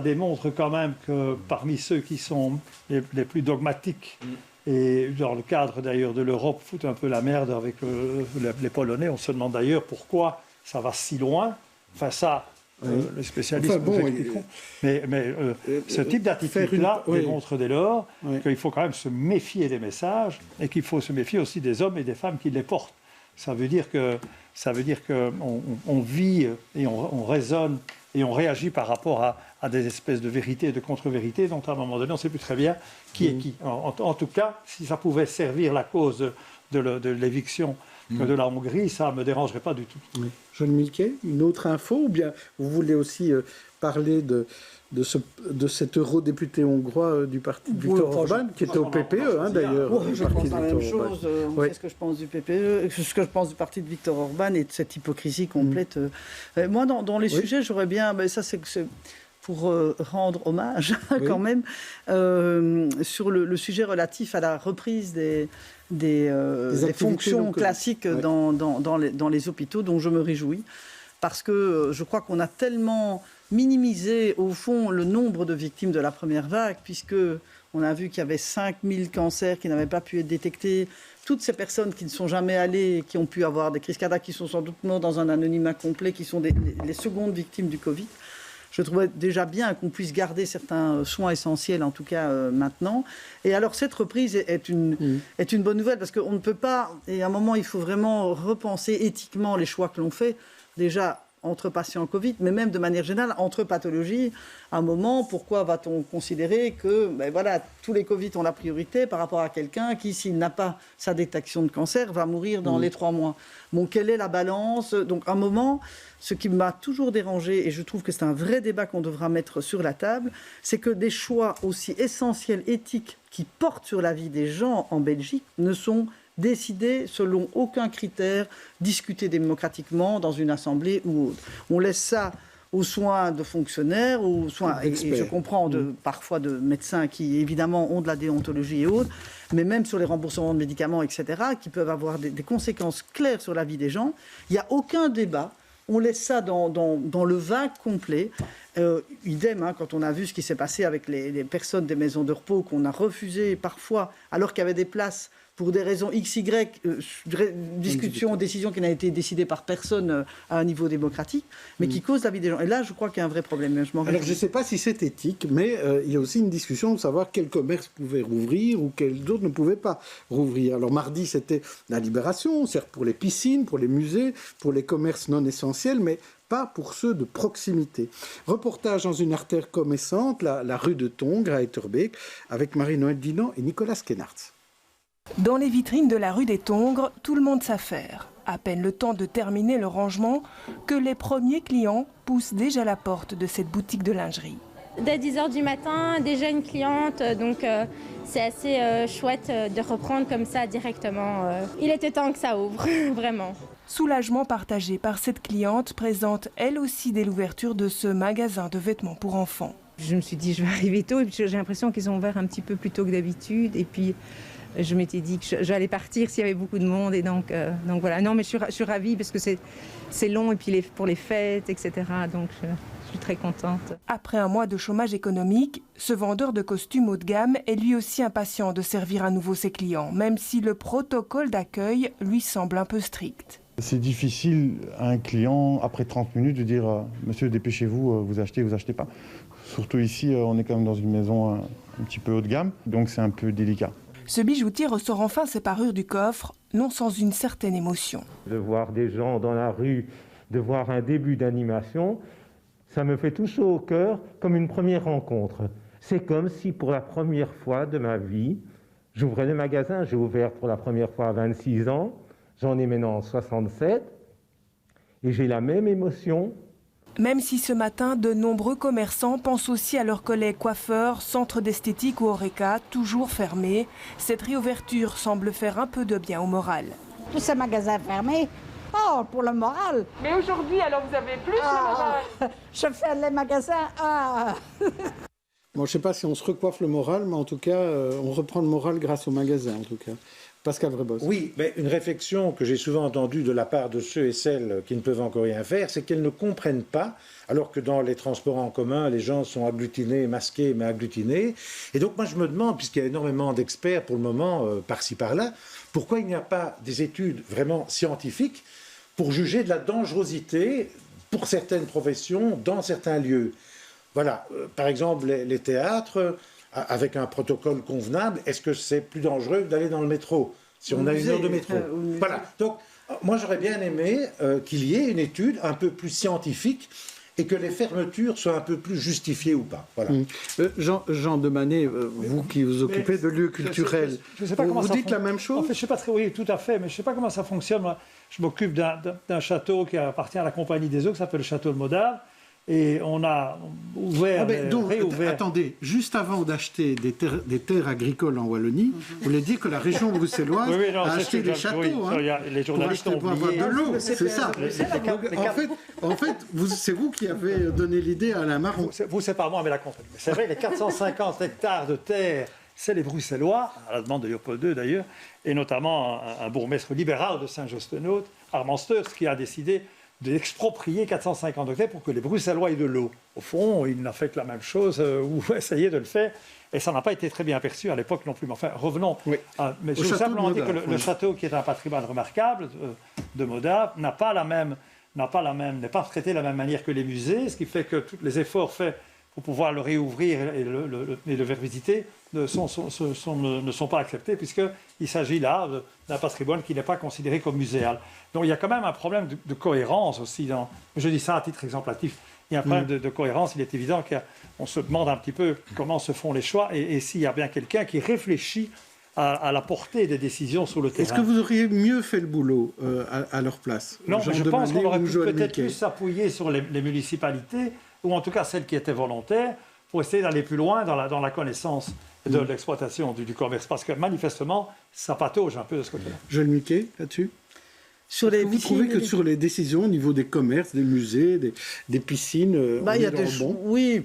démontre quand même que parmi ceux qui sont les plus dogmatiques, et dans le cadre d'ailleurs de l'Europe, foutent un peu la merde avec les Polonais. On se demande d'ailleurs pourquoi ça va si loin. Enfin ça, les spécialistes nous expliqueront. Mais ce type d'attitude-là démontre dès lors qu'il faut quand même se méfier des messages et qu'il faut se méfier aussi des hommes et des femmes qui les portent. Ça veut dire qu'on vit et on raisonne et on réagit par rapport à des espèces de vérités et de contre-vérités dont à un moment donné on ne sait plus très bien qui est qui. En tout cas, si ça pouvait servir la cause de l'éviction de la Hongrie, ça ne me dérangerait pas du tout. Oui. Jean Milquet, une autre info, ou bien vous voulez aussi parler de cet eurodéputé hongrois du parti de Viktor Orban, qui était au PPE, d'ailleurs. Je pense la même chose. On sait ce que je pense du PPE, ce que je pense du parti de Viktor Orban et de cette hypocrisie complète. Moi, dans les sujets, j'aurais bien... ça, c'est pour rendre hommage, quand même, sur le sujet relatif à la reprise des fonctions classiques dans les hôpitaux, dont je me réjouis, parce que je crois qu'on a tellement minimiser au fond le nombre de victimes de la première vague, puisque on a vu qu'il y avait 5000 cancers qui n'avaient pas pu être détectés. Toutes ces personnes qui ne sont jamais allées, qui ont pu avoir des crises cardiaques, qui sont sans doute mortes dans un anonymat complet, qui sont les secondes victimes du Covid. Je trouvais déjà bien qu'on puisse garder certains soins essentiels, en tout cas maintenant. Et alors cette reprise est une bonne nouvelle, parce qu'on ne peut pas, et à un moment il faut vraiment repenser éthiquement les choix que l'on fait. Déjà, entre patients Covid, mais même de manière générale, entre pathologies, à un moment, pourquoi va-t-on considérer que tous les Covid ont la priorité par rapport à quelqu'un qui, s'il n'a pas sa détection de cancer, va mourir dans les 3 mois. Bon, quelle est la balance? Donc, à un moment, ce qui m'a toujours dérangé, et je trouve que c'est un vrai débat qu'on devra mettre sur la table, c'est que des choix aussi essentiels, éthiques, qui portent sur la vie des gens en Belgique, ne sont décidé selon aucun critère, discuté démocratiquement dans une assemblée ou autre. On laisse ça aux soins de fonctionnaires, aux soins, et je comprends parfois de médecins qui évidemment ont de la déontologie et autres, mais même sur les remboursements de médicaments, etc., qui peuvent avoir des conséquences claires sur la vie des gens. Il n'y a aucun débat on laisse ça dans le vague complet. Idem, quand on a vu ce qui s'est passé avec les personnes des maisons de repos qu'on a refusé parfois, alors qu'il y avait des places pour des raisons XY, décision qui n'a été décidée par personne à un niveau démocratique, mais qui cause la vie des gens. Et là, je crois qu'il y a un vrai problème. Alors, je ne sais pas si c'est éthique, mais il y a aussi une discussion de savoir quels commerces pouvaient rouvrir ou quels d'autres ne pouvaient pas rouvrir. Alors, mardi, c'était la libération, certes pour les piscines, pour les musées, pour les commerces non essentiels, mais pas pour ceux de proximité. Reportage dans une artère commerçante, la rue de Tongres à Etterbeek, avec Marie-Noël Dinan et Nicolas Skenartz. Dans les vitrines de la rue des Tongres, tout le monde s'affaire. À peine le temps de terminer le rangement que les premiers clients poussent déjà la porte de cette boutique de lingerie. Dès 10h du matin, déjà une cliente, donc c'est assez chouette de reprendre comme ça directement. Il était temps que ça ouvre, vraiment. Soulagement partagé par cette cliente présente elle aussi dès l'ouverture de ce magasin de vêtements pour enfants. Je me suis dit je vais arriver tôt et puis j'ai l'impression qu'ils ont ouvert un petit peu plus tôt que d'habitude et puis je m'étais dit que j'allais partir s'il y avait beaucoup de monde et donc voilà. Non mais je suis ravie parce que c'est long et puis pour les fêtes, etc. Donc je suis très contente. Après un mois de chômage économique, ce vendeur de costumes haut de gamme est lui aussi impatient de servir à nouveau ses clients, même si le protocole d'accueil lui semble un peu strict. C'est difficile à un client, après 30 minutes, de dire « Monsieur, dépêchez-vous, vous achetez pas ». Surtout ici, on est quand même dans une maison un petit peu haut de gamme, donc c'est un peu délicat. Ce bijoutier ressort enfin ses parures du coffre, non sans une certaine émotion. De voir des gens dans la rue, de voir un début d'animation, ça me fait tout chaud au cœur comme une première rencontre. C'est comme si pour la première fois de ma vie, j'ouvrais le magasin. J'ai ouvert pour la première fois à 26 ans, j'en ai maintenant 67, et j'ai la même émotion. Même si ce matin, de nombreux commerçants pensent aussi à leurs collègues coiffeurs, centres d'esthétique ou Horeca, toujours fermés, cette réouverture semble faire un peu de bien au moral. Tous ces magasins fermés, pour le moral. Mais aujourd'hui, alors vous avez plus le moral. Je fais les magasins, Bon, je ne sais pas si on se recoiffe le moral, mais en tout cas, on reprend le moral grâce au magasin, en tout cas. Pascal Vrebos. Oui, mais une réflexion que j'ai souvent entendue de la part de ceux et celles qui ne peuvent encore rien faire, c'est qu'elles ne comprennent pas, alors que dans les transports en commun, les gens sont agglutinés, masqués, mais agglutinés. Et donc moi je me demande, puisqu'il y a énormément d'experts pour le moment, par-ci par-là, pourquoi il n'y a pas des études vraiment scientifiques pour juger de la dangerosité pour certaines professions dans certains lieux. Voilà, par exemple les théâtres, avec un protocole convenable, est-ce que c'est plus dangereux d'aller dans le métro, si on a une heure de métro? Voilà, donc moi j'aurais bien aimé qu'il y ait une étude un peu plus scientifique et que les fermetures soient un peu plus justifiées ou pas. Voilà. Jean Demanet, vous qui vous occupez de lieux culturels, vous dites la même chose? En fait, je sais pas très, oui, tout à fait, mais je ne sais pas comment ça fonctionne. Moi, je m'occupe d'un château qui appartient à la Compagnie des Eaux, qui s'appelle le château de Modave. Et on a ouvert, réouvert... Attendez, juste avant d'acheter des terres agricoles en Wallonie, vous voulez dire que la région bruxelloise a acheté des châteaux les journalistes pour avoir de l'eau, c'est ça. En fait, c'est vous qui avez donné l'idée à Alain Marron. Vous, c'est pas moi, mais la compagnie. C'est vrai, les 450 hectares de terre, c'est les Bruxellois, à la demande de Léopold II d'ailleurs, et notamment un bourgmestre libéral de Saint-Jospenoot, Armand Steurs, qui a décidé d'exproprier 450 hectares pour que les Bruxellois aient de l'eau. Au fond, il n'a fait que la même chose, ou essayé de le faire, et ça n'a pas été très bien perçu à l'époque non plus. Mais enfin, revenons. Oui. Mais je veux simplement dire que le château, qui est un patrimoine remarquable de Modave, n'est pas traité de la même manière que les musées, ce qui fait que tous les efforts faits pour pouvoir le réouvrir et le faire visiter ne sont pas acceptés, puisqu'il s'agit là d'un patrimoine qui n'est pas considéré comme muséal. Donc il y a quand même un problème de cohérence aussi. Je dis ça à titre exemplatif. Il y a un problème de cohérence. Il est évident qu'on se demande un petit peu comment se font les choix et s'il y a bien quelqu'un qui réfléchit à la portée des décisions sur le terrain. Est-ce que vous auriez mieux fait le boulot à leur place? Non, mais je pense qu'on aurait pu peut-être plus s'appuyer sur les municipalités, ou en tout cas celles qui étaient volontaires, pour essayer d'aller plus loin dans la connaissance de l'exploitation du commerce. Parce que manifestement, ça patauge un peu de ce côté-là. Joël Miquet, là-dessus? Vous trouvez que sur les décisions au niveau des commerces, des musées, des piscines, il y a des bon? Oui,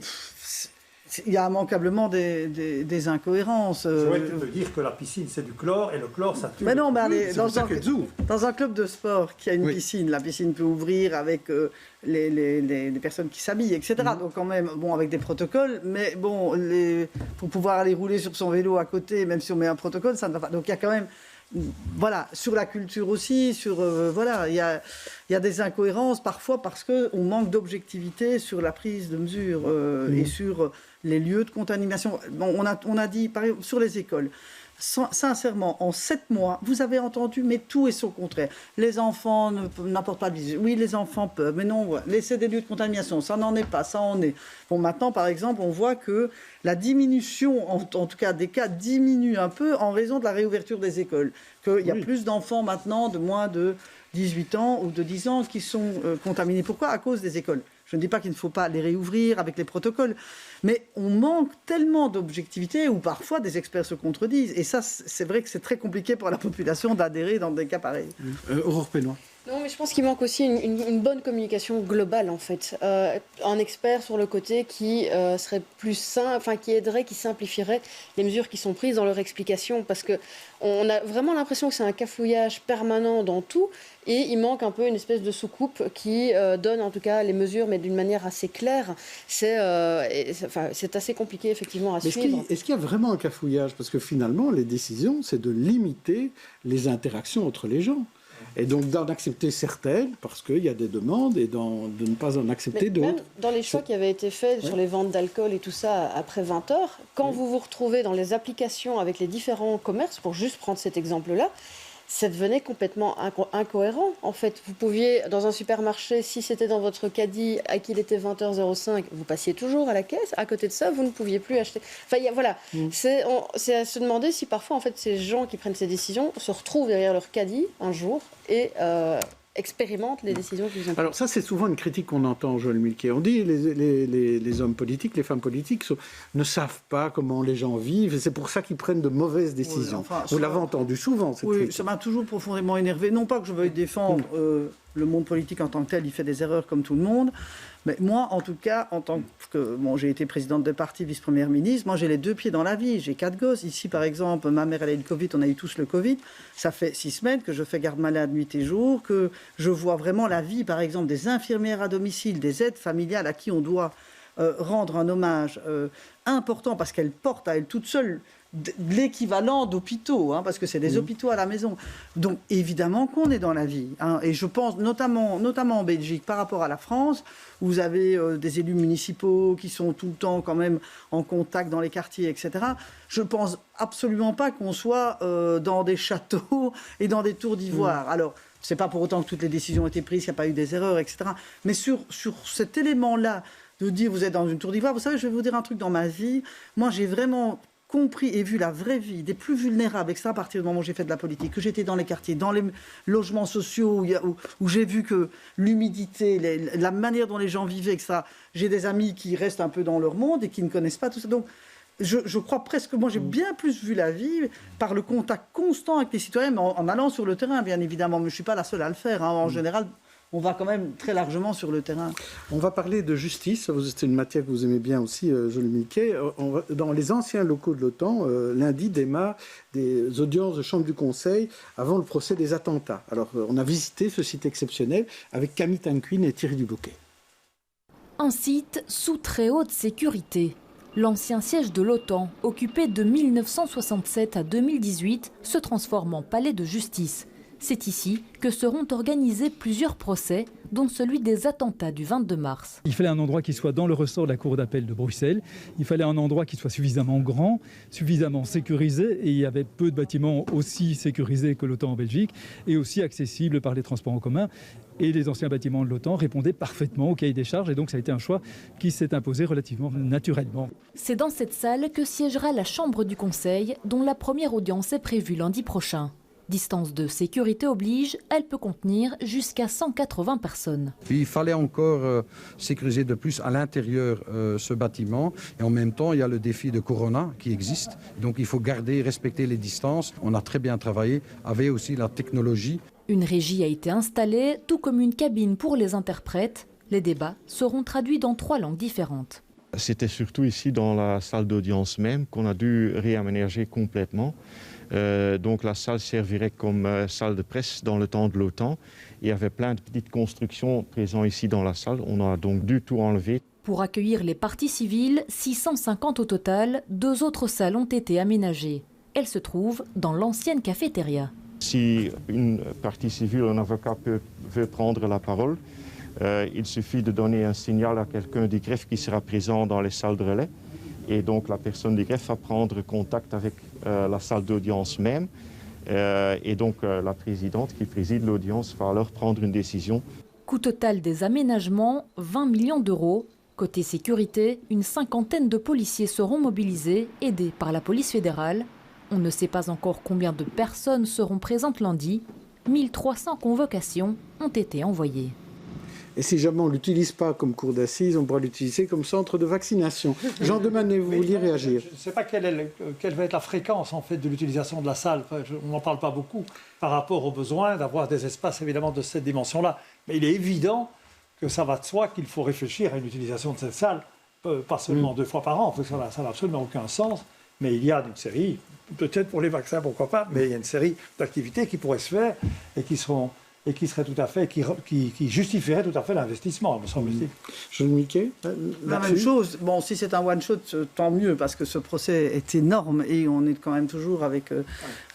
il y a immanquablement des incohérences. Ouais, tu peux dire que la piscine, c'est du chlore, et le chlore, ça tue. Mais non, mais allez, dans un club de sport qui a une piscine, la piscine peut ouvrir avec les personnes qui s'habillent, etc. Donc quand même, bon, avec des protocoles, mais bon, pour pouvoir aller rouler sur son vélo à côté, même si on met un protocole, ça ne va pas. Donc il y a quand même... Voilà, sur la culture aussi, il y a des incohérences parfois parce qu'on manque d'objectivité sur la prise de mesures et sur les lieux de contamination. Bon, on a dit, par exemple, sur les écoles, sincèrement, en 7 mois, vous avez entendu, mais tout est son contraire. Les enfants n'apportent pas de visite. Oui, les enfants peuvent, mais non, laisser des lieux de contamination, ça n'en est pas, ça en est. Bon, maintenant, par exemple, on voit que la diminution, en tout cas des cas, diminue un peu en raison de la réouverture des écoles. Qu'il y a plus d'enfants maintenant de moins de 18 ans ou de 10 ans qui sont contaminés. Pourquoi ? À cause des écoles. Je ne dis pas qu'il ne faut pas les réouvrir avec les protocoles, mais on manque tellement d'objectivité où parfois des experts se contredisent. Et ça, c'est vrai que c'est très compliqué pour la population d'adhérer dans des cas pareils. Aurore Pénois. Non, mais je pense qu'il manque aussi une bonne communication globale, en fait. Un expert sur le côté qui serait plus simple, enfin qui aiderait, qui simplifierait les mesures qui sont prises dans leur explication, parce que on a vraiment l'impression que c'est un cafouillage permanent dans tout, et il manque un peu une espèce de soucoupe qui donne en tout cas les mesures, mais d'une manière assez claire. C'est assez compliqué effectivement à suivre. Est-ce qu'il y a vraiment un cafouillage ? Parce que finalement, les décisions, c'est de limiter les interactions entre les gens. Et donc d'en accepter certaines, parce qu'il y a des demandes, et de ne pas en accepter d'autres. Même dans les choix qui avaient été faits sur les ventes d'alcool et tout ça après 20 heures, quand vous vous retrouvez dans les applications avec les différents commerces, pour juste prendre cet exemple-là, ça devenait complètement incohérent. En fait, vous pouviez, dans un supermarché, si c'était dans votre caddie, à qu'il était 20h05, vous passiez toujours à la caisse. À côté de ça, vous ne pouviez plus acheter. Enfin, voilà. C'est à se demander si parfois, en fait, ces gens qui prennent ces décisions se retrouvent derrière leur caddie un jour et expérimentent les décisions qu'ils ont prises. Alors ça, c'est souvent une critique qu'on entend, Joël Milquet. On dit les hommes politiques, les femmes politiques ne savent pas comment les gens vivent, et c'est pour ça qu'ils prennent de mauvaises décisions. Vous l'avez entendu souvent, cette critique. Ça m'a toujours profondément énervé. Non pas que je veuille défendre le monde politique en tant que tel, il fait des erreurs comme tout le monde. Mais moi, en tout cas, en tant que... Bon, j'ai été présidente de parti, vice-première ministre. Moi, j'ai les 2 pieds dans la vie. J'ai 4 gosses. Ici, par exemple, ma mère, elle a eu le Covid. On a eu tous le Covid. Ça fait 6 semaines que je fais garde malade nuit et jour, que je vois vraiment la vie, par exemple, des infirmières à domicile, des aides familiales à qui on doit rendre un hommage important parce qu'elles portent à elles toutes seules l'équivalent d'hôpitaux, parce que c'est des hôpitaux à la maison. Donc évidemment qu'on est dans la vie. Et je pense notamment en Belgique par rapport à la France, où vous avez des élus municipaux qui sont tout le temps quand même en contact dans les quartiers, etc. Je pense absolument pas qu'on soit dans des châteaux et dans des tours d'ivoire. Alors, c'est pas pour autant que toutes les décisions ont été prises, qu'il n'y a pas eu des erreurs, etc. Mais sur cet élément-là, de dire vous êtes dans une tour d'ivoire, vous savez, je vais vous dire un truc dans ma vie. Moi, j'ai vraiment compris et vu la vraie vie des plus vulnérables, etc., à partir du moment où j'ai fait de la politique, que j'étais dans les quartiers, dans les logements sociaux, où j'ai vu que l'humidité, la manière dont les gens vivaient, etc., j'ai des amis qui restent un peu dans leur monde et qui ne connaissent pas tout ça. Donc, je crois presque, moi j'ai bien plus vu la vie par le contact constant avec les citoyens, mais en allant sur le terrain, bien évidemment. Mais je ne suis pas la seule à le faire. En général, on va quand même très largement sur le terrain. On va parler de justice. C'est une matière que vous aimez bien aussi, Joël Milquet. Dans les anciens locaux de l'OTAN, lundi démarre des audiences de chambre du Conseil avant le procès des attentats. Alors, on a visité ce site exceptionnel avec Camille Tanquin et Thierry Dubouquet. Un site sous très haute sécurité. L'ancien siège de l'OTAN, occupé de 1967 à 2018, se transforme en palais de justice. C'est ici que seront organisés plusieurs procès, dont celui des attentats du 22 mars. Il fallait un endroit qui soit dans le ressort de la Cour d'appel de Bruxelles. Il fallait un endroit qui soit suffisamment grand, suffisamment sécurisé. Et il y avait peu de bâtiments aussi sécurisés que l'OTAN en Belgique et aussi accessibles par les transports en commun. Et les anciens bâtiments de l'OTAN répondaient parfaitement au cahier des charges. Et donc ça a été un choix qui s'est imposé relativement naturellement. C'est dans cette salle que siégera la Chambre du Conseil, dont la première audience est prévue lundi prochain. Distance de sécurité oblige, elle peut contenir jusqu'à 180 personnes. Il fallait encore sécuriser de plus à l'intérieur ce bâtiment. Et en même temps, il y a le défi de Corona qui existe. Donc il faut garder, respecter les distances. On a très bien travaillé avec aussi la technologie. Une régie a été installée, tout comme une cabine pour les interprètes. Les débats seront traduits dans 3 langues différentes. C'était surtout ici dans la salle d'audience même qu'on a dû réaménager complètement. Donc la salle servirait comme salle de presse dans le temps de l'OTAN. Il y avait plein de petites constructions présentes ici dans la salle. On a donc dû tout enlever. Pour accueillir les parties civiles, 650 au total, 2 autres salles ont été aménagées. Elles se trouvent dans l'ancienne cafétéria. Si une partie civile, un avocat veut prendre la parole, il suffit de donner un signal à quelqu'un du greffe qui sera présent dans les salles de relais. Et donc la personne du greffe va prendre contact avec la salle d'audience même. Et donc la présidente qui préside l'audience va alors prendre une décision. Coût total des aménagements, 20 millions d'euros. Côté sécurité, une 50aine de policiers seront mobilisés, aidés par la police fédérale. On ne sait pas encore combien de personnes seront présentes lundi. 1300 convocations ont été envoyées. Et si jamais on ne l'utilise pas comme cour d'assises, on pourra l'utiliser comme centre de vaccination. Jean Demanet, vous vouliez réagir? Je ne sais pas quelle va être la fréquence en fait, de l'utilisation de la salle. On n'en parle pas beaucoup par rapport au besoin d'avoir des espaces évidemment de cette dimension-là. Mais il est évident que ça va de soi qu'il faut réfléchir à une utilisation de cette salle, pas seulement 2 fois par an, parce que ça n'a absolument aucun sens. Mais il y a une série, peut-être pour les vaccins, pourquoi pas, mais il y a une série d'activités qui pourraient se faire et qui seraient tout à fait, qui justifieraient tout à fait l'investissement, me semble-t-il. Jean Milquet, la même chose. Bon, si c'est un one-shot, tant mieux, parce que ce procès est énorme et on est quand même toujours avec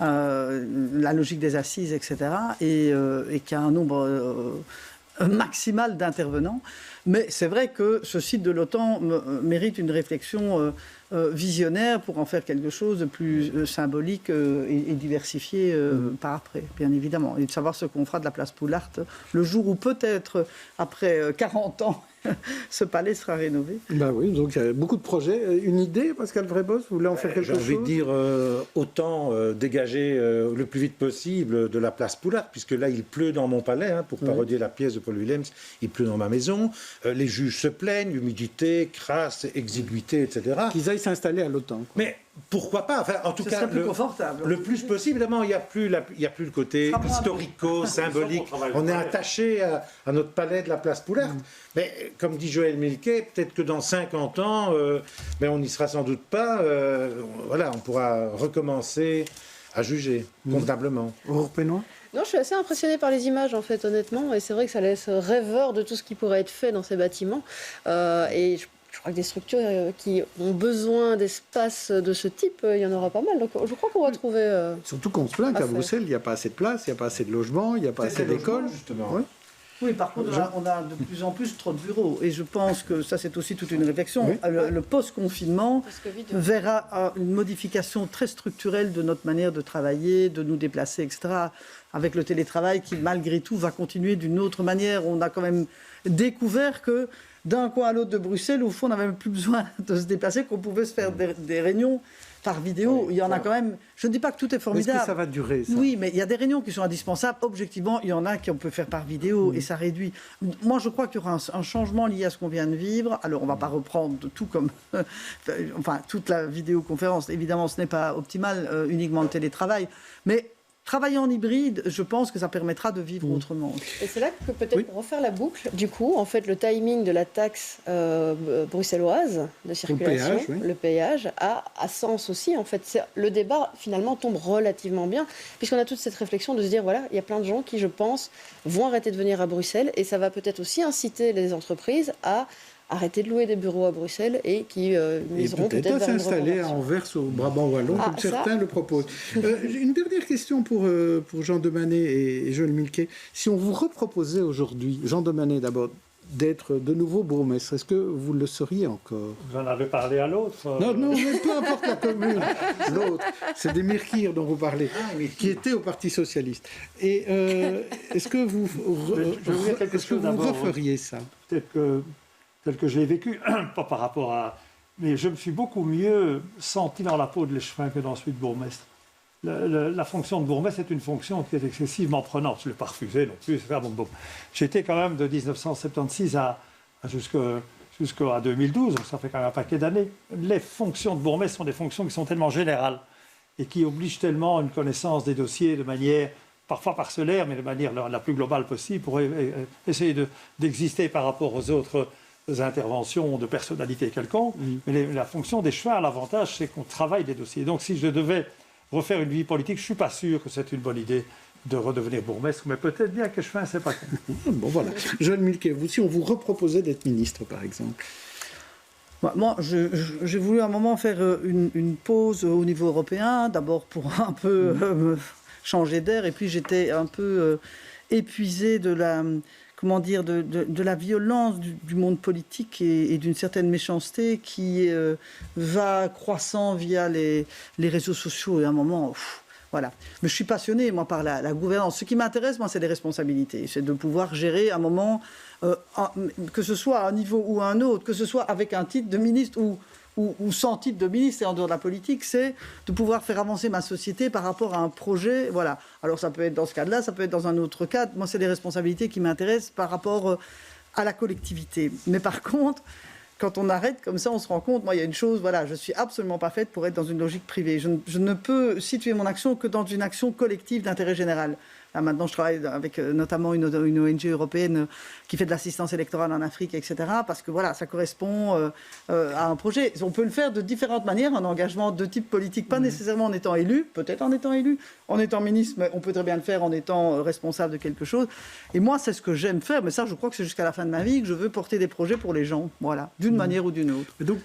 la logique des assises, etc. Et qu'il y a un nombre maximal d'intervenants. Mais c'est vrai que ce site de l'OTAN mérite une réflexion visionnaire pour en faire quelque chose de plus symbolique et diversifié par après, bien évidemment. Et de savoir ce qu'on fera de la place Poulart le jour où peut-être, après 40 ans, ce palais sera rénové. Ben oui, donc il y a beaucoup de projets. Une idée, Pascal Vrébos, vous voulez en faire quelque chose? J'ai envie de dire, autant dégager le plus vite possible de la place Poulart, puisque là, il pleut dans mon palais, pour parodier la pièce de Paul Willems, il pleut dans ma maison. Les juges se plaignent, humidité, crasse, exiguïté, etc. Qu'ils aillent s'installer à l'OTAN. Mais pourquoi pas? Enfin, en tout cas, le plus possible. Évidemment, il n'y a plus le côté historico-symbolique. On est attaché à notre palais de la place Poulart. Mais comme dit Joël Milquet, peut-être que dans 50 ans, on n'y sera sans doute pas. Voilà, on pourra recommencer à juger convenablement. Européen. Non, je suis assez impressionnée par les images, en fait, honnêtement. Et c'est vrai que ça laisse rêveur de tout ce qui pourrait être fait dans ces bâtiments. Et je crois que des structures qui ont besoin d'espace de ce type, il y en aura pas mal. Donc je crois qu'on va trouver... Surtout qu'on se plaint qu'à Bruxelles, il n'y a pas assez de place, il n'y a pas assez de logements, il n'y a pas assez d'écoles. Justement. Ouais. Oui, par contre, on a de plus en plus trop de bureaux. Et je pense que ça, c'est aussi toute une réflexion. Oui. Le post-confinement verra une modification très structurelle de notre manière de travailler, de nous déplacer, etc. Avec le télétravail qui, malgré tout, va continuer d'une autre manière. On a quand même découvert que d'un coin à l'autre de Bruxelles, au fond, on n'avait même plus besoin de se déplacer, qu'on pouvait se faire des réunions par vidéo. Il y en a quand même... Je ne dis pas que tout est formidable. Est-ce que ça va durer, ça? Oui, mais il y a des réunions qui sont indispensables. Objectivement, il y en a qu'on peut faire par vidéo et ça réduit. Moi, je crois qu'il y aura un changement lié à ce qu'on vient de vivre. Alors, on ne va pas reprendre tout comme... enfin, toute la vidéoconférence. Évidemment, ce n'est pas optimal, uniquement le télétravail. Mais... travailler en hybride, je pense que ça permettra de vivre autrement. Et c'est là que peut-être pour refaire la boucle, du coup, en fait, le timing de la taxe bruxelloise de circulation, le péage, a sens aussi. En fait, le débat, finalement, tombe relativement bien, puisqu'on a toute cette réflexion de se dire, voilà, il y a plein de gens qui, je pense, vont arrêter de venir à Bruxelles, et ça va peut-être aussi inciter les entreprises à arrêter de louer des bureaux à Bruxelles et qui miseront peut-être vers une s'installer à Anvers au Brabant wallon, comme certains le proposent. Une dernière question pour Jean Demanet et Joël Milquet. Si on vous reproposait aujourd'hui, Jean Demanet d'abord, d'être de nouveau bourgmestre, est-ce que vous le seriez encore? Vous en avez parlé à l'autre. Non, mais peu importe la commune. L'autre, c'est des Mirkir dont vous parlez, qui étaient au Parti Socialiste. Et est-ce que vous referiez ça? Peut-être que tel que je l'ai vécu, pas par rapport à... Mais je me suis beaucoup mieux senti dans la peau de l'échevin que dans celui de bourgmestre. La fonction de bourgmestre est une fonction qui est excessivement prenante. Je ne l'ai pas refusée non plus. J'étais quand même de 1976 jusqu'à 2012, donc ça fait quand même un paquet d'années. Les fonctions de bourgmestre sont des fonctions qui sont tellement générales et qui obligent tellement une connaissance des dossiers de manière... parfois parcellaire, mais de manière la plus globale possible, pour essayer d'exister par rapport aux autres interventions de personnalité quelconque, mais la fonction des chemins, l'avantage, c'est qu'on travaille des dossiers. Donc si je devais refaire une vie politique, je ne suis pas sûr que c'est une bonne idée de redevenir bourgmestre, mais peut-être bien que chemin, c'est pas con. Bon, voilà. Joël Milquet, vous, si on vous reproposait d'être ministre, par exemple? Moi, j'ai voulu à un moment faire une pause au niveau européen, d'abord pour un peu changer d'air, et puis j'étais un peu épuisée de la... comment dire, de la violence du monde politique et d'une certaine méchanceté qui va croissant via les réseaux sociaux. Et à un moment, voilà. Mais je suis passionné, moi, par la gouvernance. Ce qui m'intéresse, moi, c'est les responsabilités. C'est de pouvoir gérer un moment, que ce soit à un niveau ou à un autre, que ce soit avec un titre de ministre ou sans titre de ministre et en dehors de la politique, c'est de pouvoir faire avancer ma société par rapport à un projet. Voilà. Alors ça peut être dans ce cadre-là, ça peut être dans un autre cadre. Moi, c'est les responsabilités qui m'intéressent par rapport à la collectivité. Mais par contre, quand on arrête comme ça, on se rend compte, moi, il y a une chose, voilà, je suis absolument pas faite pour être dans une logique privée. Je ne peux situer mon action que dans une action collective d'intérêt général. Là, maintenant, je travaille avec notamment une ONG européenne qui fait de l'assistance électorale en Afrique, etc. Parce que voilà, ça correspond à un projet. On peut le faire de différentes manières, un engagement de type politique, pas nécessairement en étant élu, peut-être en étant élu, en étant ministre, mais on peut très bien le faire en étant responsable de quelque chose. Et moi, c'est ce que j'aime faire, mais ça, je crois que c'est jusqu'à la fin de ma vie que je veux porter des projets pour les gens, voilà, d'une manière ou d'une autre. Et donc,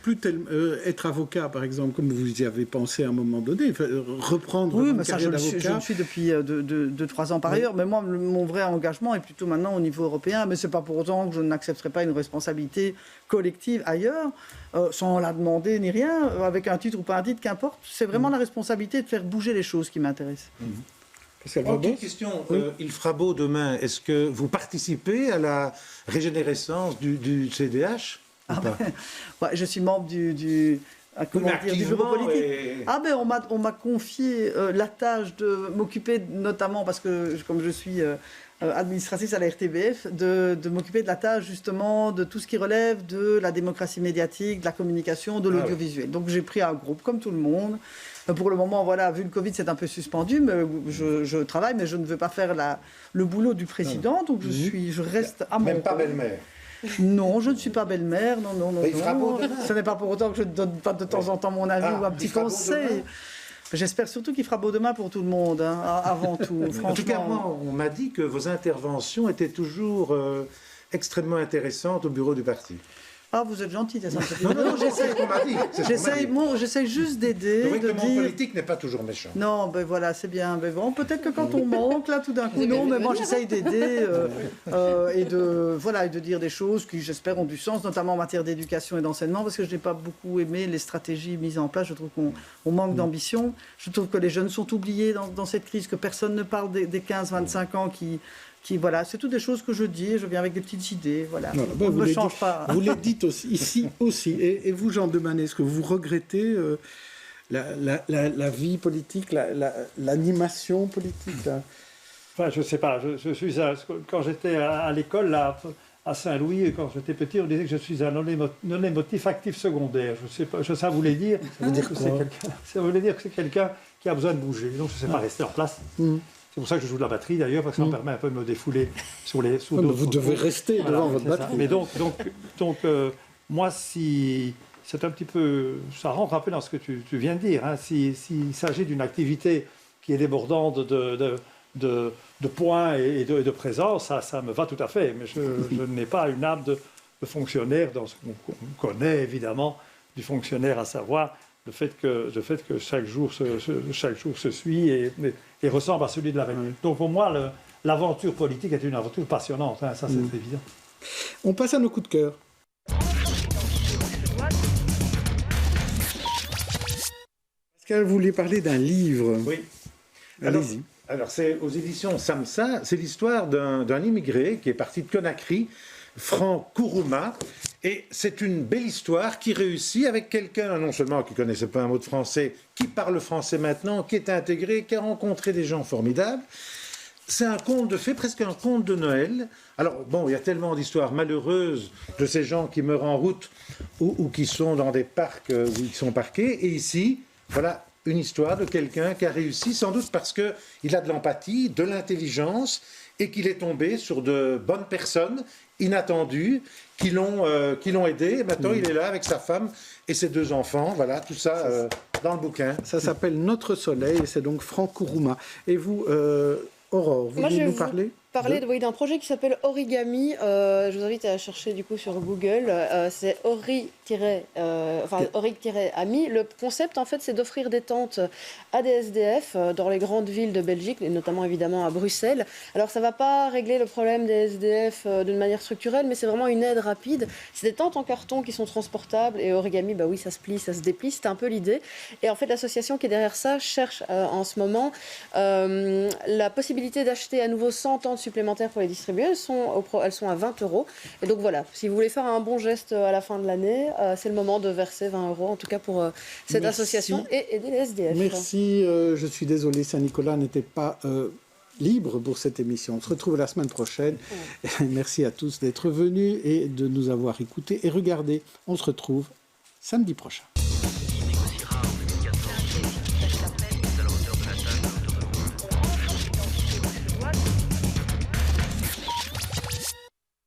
être avocat, par exemple, comme vous y avez pensé à un moment donné, reprendre une carrière d'avocat. Je le suis depuis 2-3 ans par ailleurs, mais moi, mon vrai engagement est plutôt maintenant au niveau européen, mais c'est pas pour autant que je n'accepterai pas une responsabilité collective ailleurs, sans la demander ni rien, avec un titre ou pas un titre, qu'importe. C'est vraiment la responsabilité de faire bouger les choses qui m'intéresse. Autre question, il fera beau demain. Est-ce que vous participez à la régénérescence du CDH je suis membre du bureau politique. On m'a confié la tâche de m'occuper, notamment parce que comme je suis administratrice à la RTBF, de m'occuper de la tâche justement de tout ce qui relève de la démocratie médiatique, de la communication, de l'audiovisuel. Donc j'ai pris un groupe comme tout le monde. Pour le moment, voilà, vu le Covid, c'est un peu suspendu, mais je travaille, mais je ne veux pas faire le boulot du président, donc je reste à mon Même pas belle-mère. Non, je ne suis pas belle-mère, non. Il fera beau demain. Ce n'est pas pour autant que je ne donne pas de temps en temps mon avis ou un petit conseil. J'espère surtout qu'il fera beau demain pour tout le monde, hein, avant tout. En tout cas, moi, on m'a dit que vos interventions étaient toujours extrêmement intéressantes au bureau du parti. Ah, vous êtes gentil, ça. Non, j'essaie juste d'aider. C'est vrai que le monde politique n'est pas toujours méchant. Non, ben voilà, c'est bien. Ben bon, peut-être que quand on manque, là, tout d'un coup, non, mais moi, j'essaie d'aider et de dire des choses qui, j'espère, ont du sens, notamment en matière d'éducation et d'enseignement, parce que je n'ai pas beaucoup aimé les stratégies mises en place. Je trouve qu'on manque d'ambition. Je trouve que les jeunes sont oubliés dans cette crise, que personne ne parle des 15-25 ans qui voilà, c'est toutes des choses que je dis, je viens avec des petites idées, voilà. On ne me change pas. Vous les dites aussi, ici aussi. Et vous, Jean Demanet, est-ce que vous regrettez la vie politique, l'animation politique là? Enfin, je ne sais pas. Quand j'étais à l'école, là, à Saint-Louis, quand j'étais petit, on disait que je suis un non-émotif actif secondaire. Je sais pas, ça voulait dire. Ça voulait dire que c'est quelqu'un qui a besoin de bouger. Donc, je ne sais pas rester en place. C'est pour ça que je joue de la batterie d'ailleurs, parce que ça me permet un peu de me défouler sur d'autres. Vous devez rester devant votre batterie. Mais donc moi, si c'est un petit peu, ça rentre un peu dans ce que tu viens de dire. Hein, s'il s'agit d'une activité qui est débordante de points et de présence, ça me va tout à fait. Mais je n'ai pas une âme de fonctionnaire dans ce qu'on connaît évidemment du fonctionnaire, à savoir le fait que chaque jour se suit et ressemble à celui de la veille. Donc pour moi, l'aventure politique est une aventure passionnante, hein, ça c'est évident. On passe à nos coups de cœur. Pascal voulait parler d'un livre. Oui. Allez-y. Alors c'est aux éditions Samsa, c'est l'histoire d'un immigré qui est parti de Conakry, Franck Kourouma, et c'est une belle histoire qui réussit avec quelqu'un non seulement qui ne connaissait pas un mot de français, qui parle français maintenant, qui est intégré, qui a rencontré des gens formidables. C'est un conte de fées, presque un conte de Noël. Alors bon, il y a tellement d'histoires malheureuses de ces gens qui meurent en route ou qui sont dans des parcs où ils sont parqués, et ici, voilà une histoire de quelqu'un qui a réussi, sans doute parce qu'il a de l'empathie, de l'intelligence, et qu'il est tombé sur de bonnes personnes inattendues qui l'ont aidé. Et maintenant, il est là avec sa femme et ses 2 enfants. Voilà, tout ça dans le bouquin. Ça s'appelle Notre Soleil et c'est donc Franck Kourouma. Et vous, Aurore, vous voulez nous parler d'un projet qui s'appelle Origami. Je vous invite à chercher du coup sur Google. C'est Orig-Ami. Le concept, en fait, c'est d'offrir des tentes à des SDF dans les grandes villes de Belgique, et notamment évidemment à Bruxelles. Alors, ça ne va pas régler le problème des SDF d'une manière structurelle, mais c'est vraiment une aide rapide. C'est des tentes en carton qui sont transportables et Origami, bah oui, ça se plie, ça se déplie. C'est un peu l'idée. Et en fait, l'association qui est derrière ça cherche en ce moment la possibilité d'acheter à nouveau 100 tentes supplémentaires pour les distribuer. Elles sont à 20 €. Et donc voilà, si vous voulez faire un bon geste à la fin de l'année, c'est le moment de verser 20 €, en tout cas pour cette association et aider les SDF. Merci, je suis désolé, Saint-Nicolas n'était pas libre pour cette émission. On se retrouve la semaine prochaine. Merci à tous d'être venus et de nous avoir écoutés et regardés. On se retrouve samedi prochain.